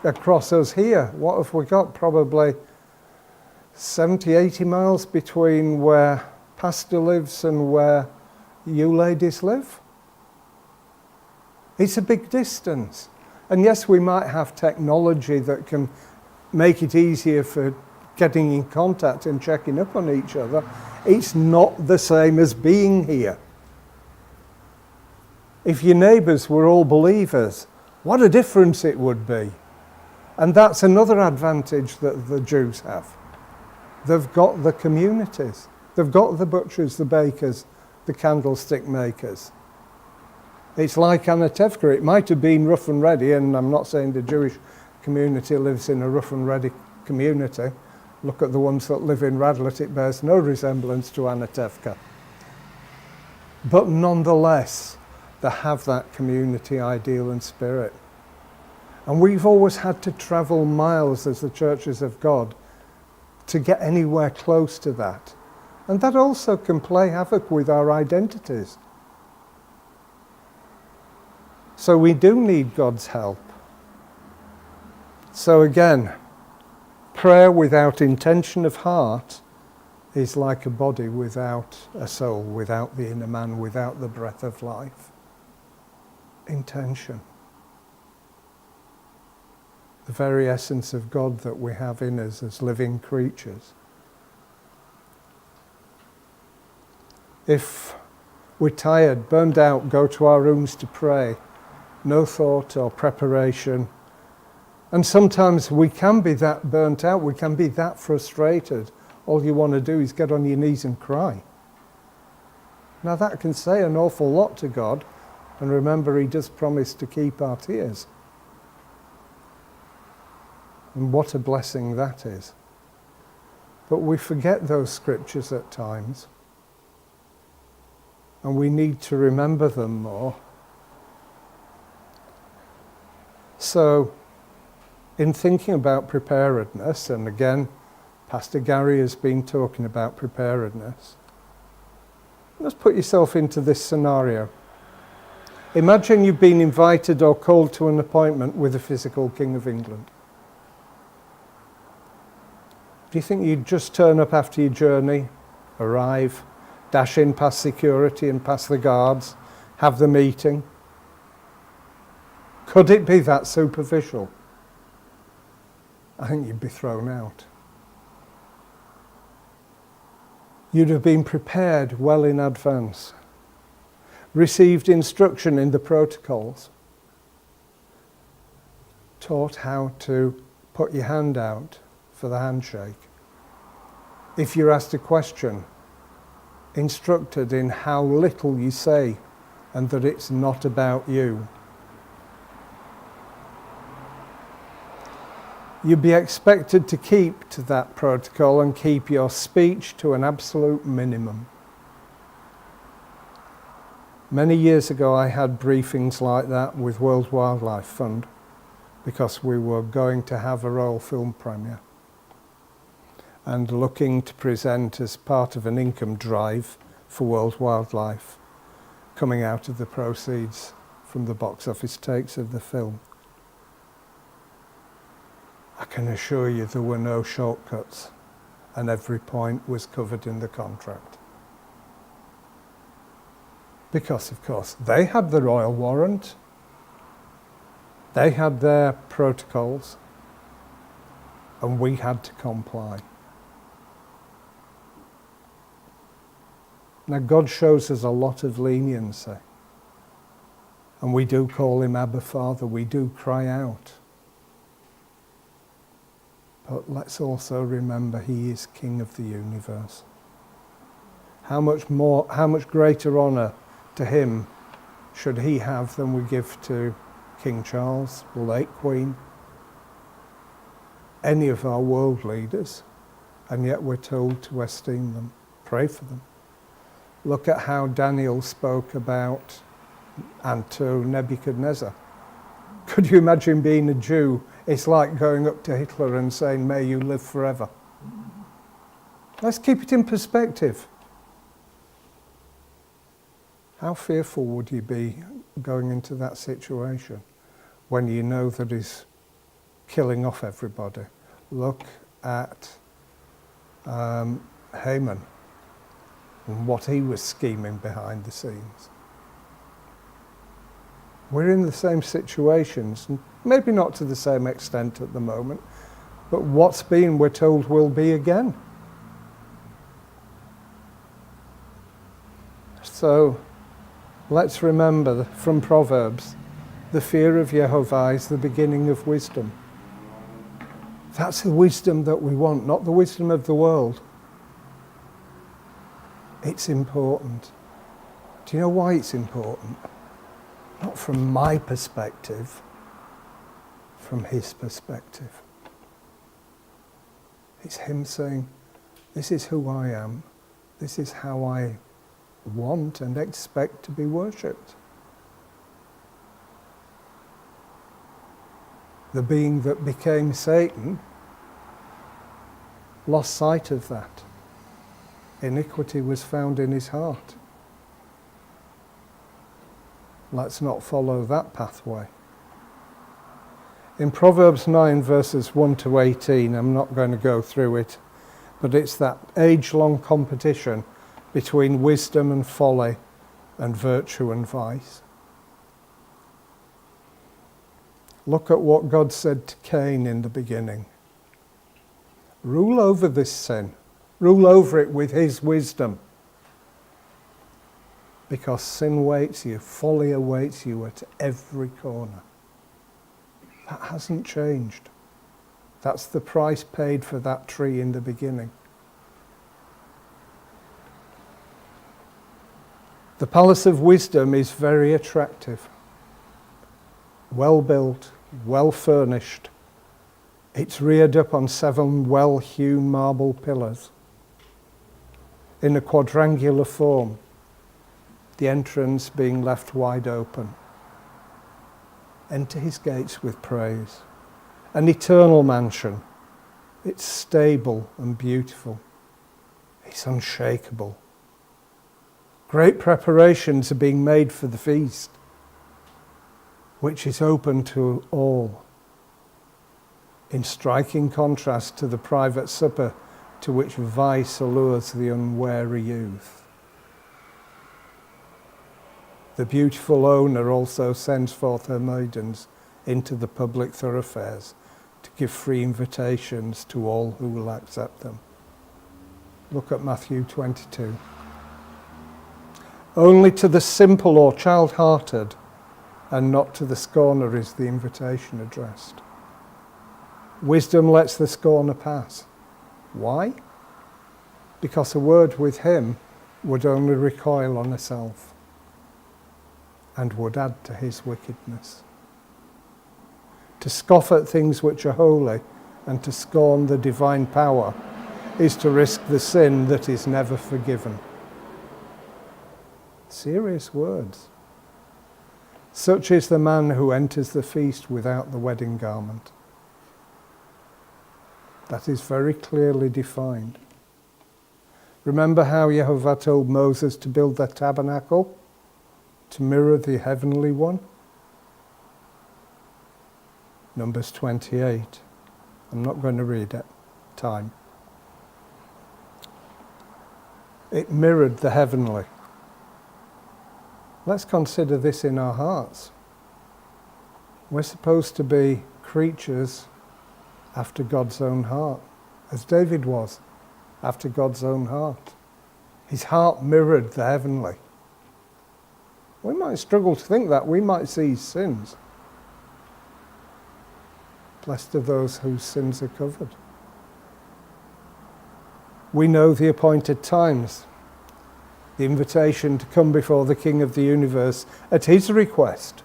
across us here. What have we got? Probably 70, 80 miles between where Pastor lives and where you ladies live. It's a big distance. And yes, we might have technology that can make it easier for getting in contact and checking up on each other. It's not the same as being here. If your neighbours were all believers, what a difference it would be. And that's another advantage that the Jews have. They've got the communities. They've got the butchers, the bakers, the candlestick makers. It's like Anatevka. It might have been rough and ready, and I'm not saying the Jewish community lives in a rough and ready community. Look at the ones that live in Radlett. It bears no resemblance to Anatevka. But nonetheless, they have that community ideal and spirit. And we've always had to travel miles as the churches of God to get anywhere close to that. And that also can play havoc with our identities. So we do need God's help. So again, prayer without intention of heart is like a body without a soul, without the inner man, without the breath of life. Intention. The very essence of God that we have in us as living creatures. If we're tired, burned out, go to our rooms to pray. No thought or preparation. And sometimes we can be that burnt out, we can be that frustrated. All you want to do is get on your knees and cry. Now that can say an awful lot to God, and remember, He does promise to keep our tears. And what a blessing that is. But we forget those scriptures at times, and we need to remember them more. So, in thinking about preparedness, and again, Pastor Gary has been talking about preparedness, let's put yourself into this scenario. Imagine you've been invited or called to an appointment with the physical King of England. Do you think you'd just turn up after your journey, arrive, dash in past security and past the guards, have the meeting? Could it be that superficial? I think you'd be thrown out. You'd have been prepared well in advance, received instruction in the protocols, taught how to put your hand out for the handshake. If you're asked a question, instructed in how little you say and that it's not about you. You'd be expected to keep to that protocol and keep your speech to an absolute minimum. Many years ago I had briefings like that with World Wildlife Fund because we were going to have a Royal Film premiere and looking to present as part of an income drive for World Wildlife coming out of the proceeds from the box office takes of the film. I can assure you there were no shortcuts. and every point was covered in the contract. Because, of course, they had the royal warrant, they had their protocols, and we had to comply. Now, God shows us a lot of leniency, and we do call him Abba Father, we do cry out. But let's also remember he is King of the universe. How much greater honour to him should he have than we give to King Charles, the late Queen, any of our world leaders, and yet we're told to esteem them, pray for them. Look at how Daniel spoke about and to Nebuchadnezzar. Could you imagine being a Jew? It's like going up to Hitler and saying, may you live forever. Let's keep it in perspective. How fearful would you be going into that situation when you know that he's killing off everybody? Look at Haman and what he was scheming behind the scenes. We're in the same situations, maybe not to the same extent at the moment, but what's been, we're told, will be again. So let's remember from Proverbs, the fear of Jehovah is the beginning of wisdom. That's the wisdom that we want, not the wisdom of the world. It's important. Do you know why it's important? Not from my perspective, from his perspective. It's him saying, this is who I am. This is how I want and expect to be worshipped. The being that became Satan lost sight of that. Iniquity was found in his heart. Let's not follow that pathway. In Proverbs 9 verses 1 to 18, I'm not going to go through it, but it's that age-long competition between wisdom and folly and virtue and vice. Look at what God said to Cain in the beginning. Rule over this sin. Rule over it with his wisdom. Because sin waits you, folly awaits you at every corner. That hasn't changed. That's the price paid for that tree in the beginning. The palace of wisdom is very attractive. Well built, well furnished. It's reared up on 7 well-hewn marble pillars in a quadrangular form, the entrance being left wide open. Enter his gates with praise. An eternal mansion. It's stable and beautiful. It's unshakable. Great preparations are being made for the feast, which is open to all, in striking contrast to the private supper to which vice allures the unwary youth. The beautiful owner also sends forth her maidens into the public thoroughfares to give free invitations to all who will accept them. Look at Matthew 22. Only to the simple or child-hearted and not to the scorner is the invitation addressed. Wisdom lets the scorner pass. Why? Because a word with him would only recoil on herself and would add to his wickedness. To scoff at things which are holy and to scorn the divine power is to risk the sin that is never forgiven. Serious words. Such is the man who enters the feast without the wedding garment. That is very clearly defined. Remember how Jehovah told Moses to build the tabernacle to mirror the heavenly one? Numbers 28. I'm not going to read it. Time. It mirrored the heavenly. Let's consider this in our hearts. We're supposed to be creatures after God's own heart, as David was, after God's own heart. His heart mirrored the heavenly. We might struggle to think that. We might see his sins. Blessed are those whose sins are covered. We know the appointed times, the invitation to come before the King of the universe at his request.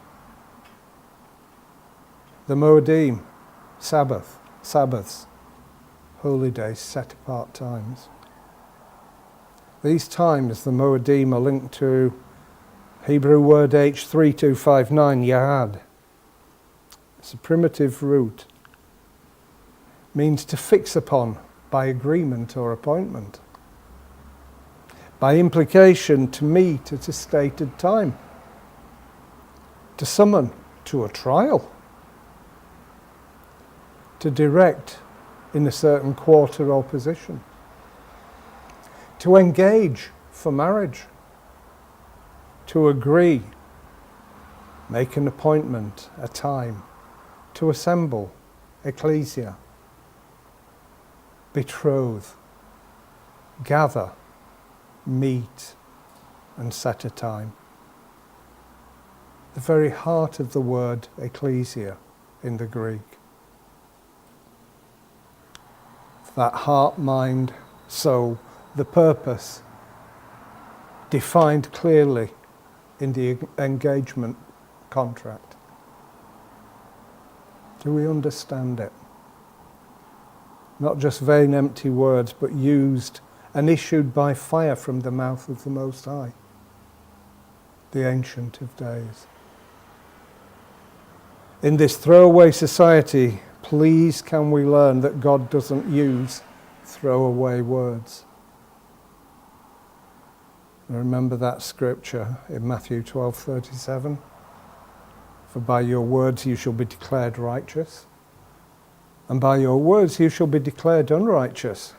The Moedim, Sabbaths, holy days, set apart times. These times, the Moedim, are linked to Hebrew word H3259, Yahad. It's a primitive root. Means to fix upon by agreement or appointment. By implication, to meet at a stated time. To summon to a trial. To direct in a certain quarter or position. To engage for marriage. To agree, make an appointment, a time. To assemble, ecclesia. Betroth, gather, meet, and set a time. The very heart of the word ecclesia in the Greek. That heart, mind, soul, the purpose, defined clearly in the engagement contract. Do we understand it? Not just vain, empty words, but used and issued by fire from the mouth of the Most High, the Ancient of Days. In this throwaway society, please can we learn that God doesn't use throwaway words. Remember that scripture in Matthew 12:37? For by your words you shall be declared righteous, and by your words you shall be declared unrighteous.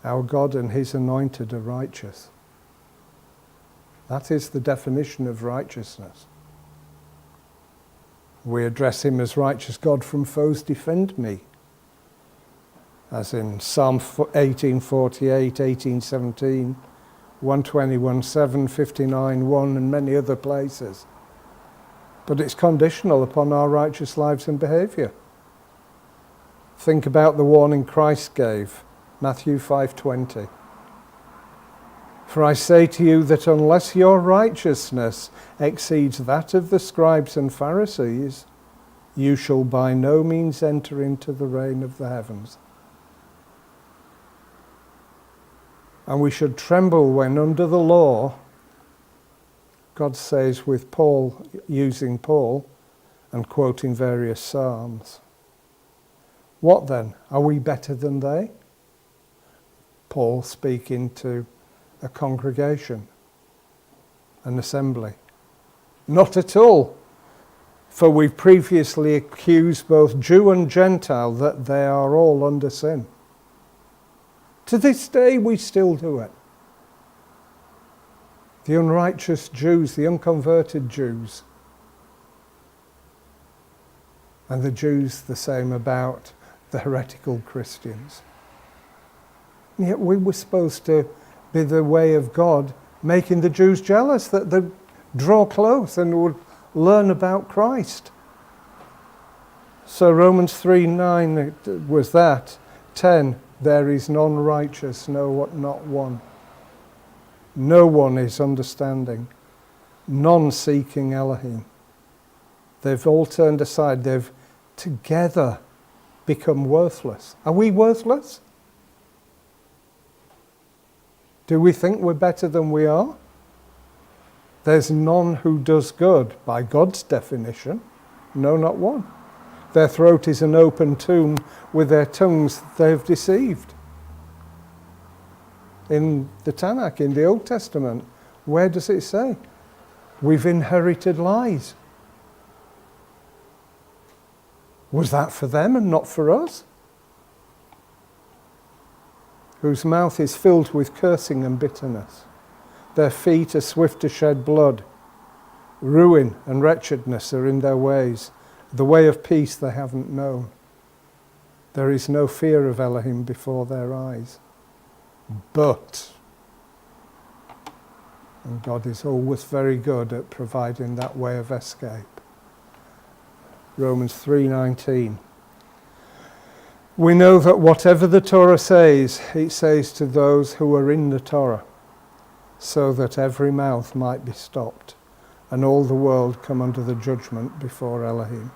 Our God and his anointed are righteous. That is the definition of righteousness. We address him as righteous God from foes defend me. As in Psalm 18:48, 18:17, 121:7, 59:1 and many other places. But it's conditional upon our righteous lives and behaviour. Think about the warning Christ gave, Matthew 5:20. For I say to you that unless your righteousness exceeds that of the scribes and Pharisees, you shall by no means enter into the reign of the heavens. And we should tremble when under the law, God says with Paul, using Paul and quoting various psalms. What then? Are we better than they? Paul speaking to a congregation, an assembly. Not at all. For we've previously accused both Jew and Gentile that they are all under sin. To this day we still do it. The unrighteous Jews, the unconverted Jews, and the Jews the same about the heretical Christians. And yet we were supposed to be the way of God, making the Jews jealous, that they'd draw close and would learn about Christ. So Romans 3:9 was that. 10, there is none righteous, no, not one. No one is understanding, none seeking Elohim. They've all turned aside. They've together become worthless. Are we worthless? Do we think we're better than we are? There's none who does good, by God's definition. No, not one. Their throat is an open tomb. With their tongues they have deceived. In the Tanakh, in the Old Testament, where does it say? We've inherited lies. Was that for them and not for us? whose mouth is filled with cursing and bitterness. Their feet are swift to shed blood. Ruin and wretchedness are in their ways. The way of peace they haven't known. There is no fear of Elohim before their eyes. But, and God is always very good at providing that way of escape. Romans 3:19. We know that whatever the Torah says, it says to those who are in the Torah, so that every mouth might be stopped, and all the world come under the judgment before Elohim.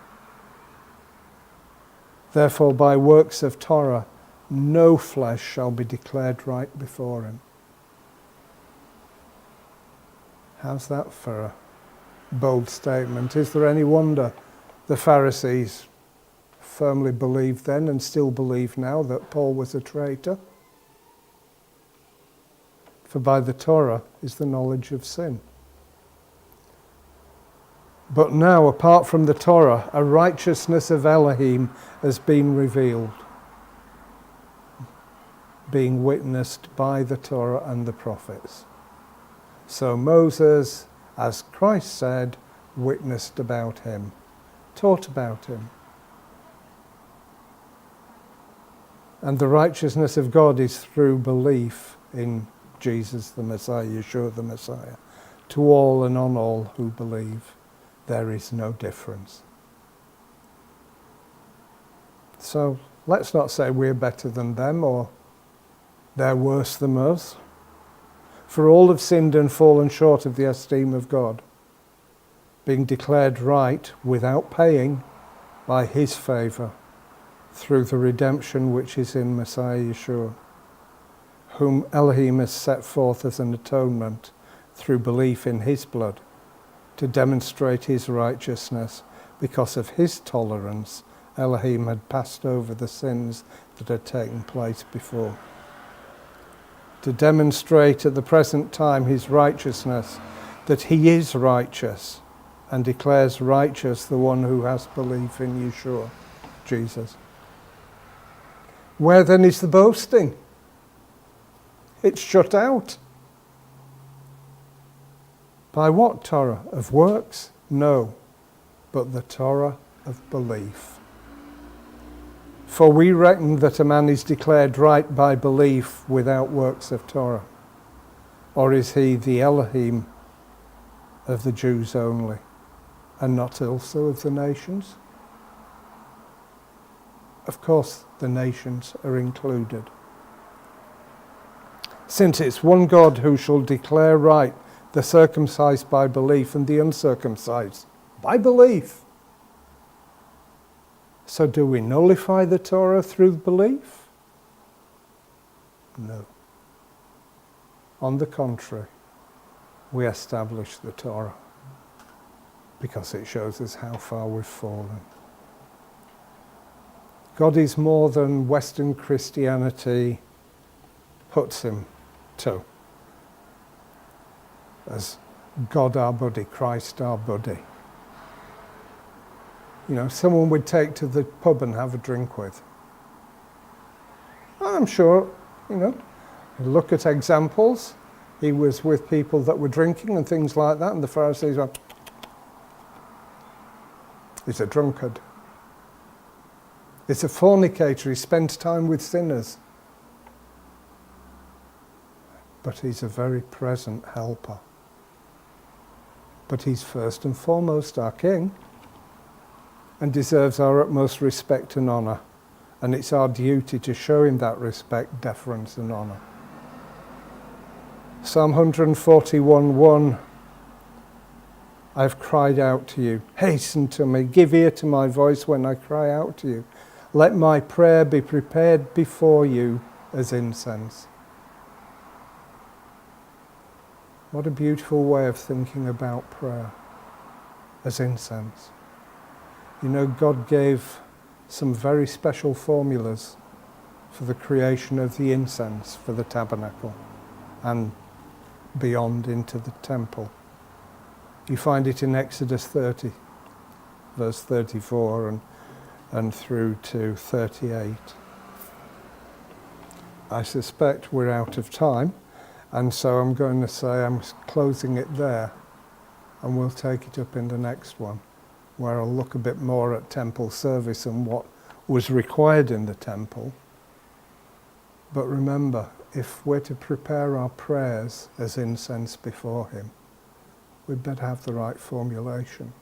Therefore, by works of Torah, no flesh shall be declared right before him. How's that for a bold statement? Is there any wonder the Pharisees firmly believed then and still believe now that Paul was a traitor? For by the Torah is the knowledge of sin. But now, apart from the Torah, a righteousness of Elohim has been revealed, being witnessed by the Torah and the prophets. So Moses, as Christ said, witnessed about him, taught about him. And the righteousness of God is through belief in Jesus the Messiah, Yeshua the Messiah. To all and on all who believe, there is no difference. So let's not say we're better than them or they're worse than us. For all have sinned and fallen short of the esteem of God, being declared right without paying by his favour, through the redemption which is in Messiah Yeshua, whom Elohim has set forth as an atonement through belief in his blood, to demonstrate his righteousness. Because of his tolerance, Elohim had passed over the sins that had taken place before. To demonstrate at the present time his righteousness, that he is righteous, and declares righteous the one who has belief in Yeshua, Jesus. Where then is the boasting? It's shut out. By what Torah? Of works? No, but the Torah of belief. For we reckon that a man is declared right by belief without works of Torah. Or is he the Elohim of the Jews only, and not also of the nations? Of course, the nations are included. Since it's one God who shall declare right the circumcised by belief and the uncircumcised by belief. So do we nullify the Torah through belief? No. On the contrary, we establish the Torah because it shows us how far we've fallen. God is more than Western Christianity puts him to. As God our buddy, Christ our buddy. You know, someone would take to the pub and have a drink with. I'm sure, you look at examples. He was with people that were drinking and things like that, and the Pharisees were, he's a drunkard. He's a fornicator, he spends time with sinners. But he's a very present helper. But he's first and foremost our King, and deserves our utmost respect and honour. And it's our duty to show him that respect, deference and honour. Psalm 141:1, I've cried out to you, hasten to me, give ear to my voice when I cry out to you. Let my prayer be prepared before you as incense. What a beautiful way of thinking about prayer, as incense. You know, God gave some very special formulas for the creation of the incense for the tabernacle and beyond into the temple. You find it in Exodus 30, verse 34 and through to 38. I suspect we're out of time, and so I'm going to say I'm closing it there, and we'll take it up in the next one, where I'll look a bit more at temple service and what was required in the temple. But remember, if we're to prepare our prayers as incense before him, we'd better have the right formulation,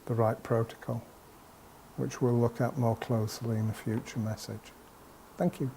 the right protocol, which we'll look at more closely in a future message. Thank you.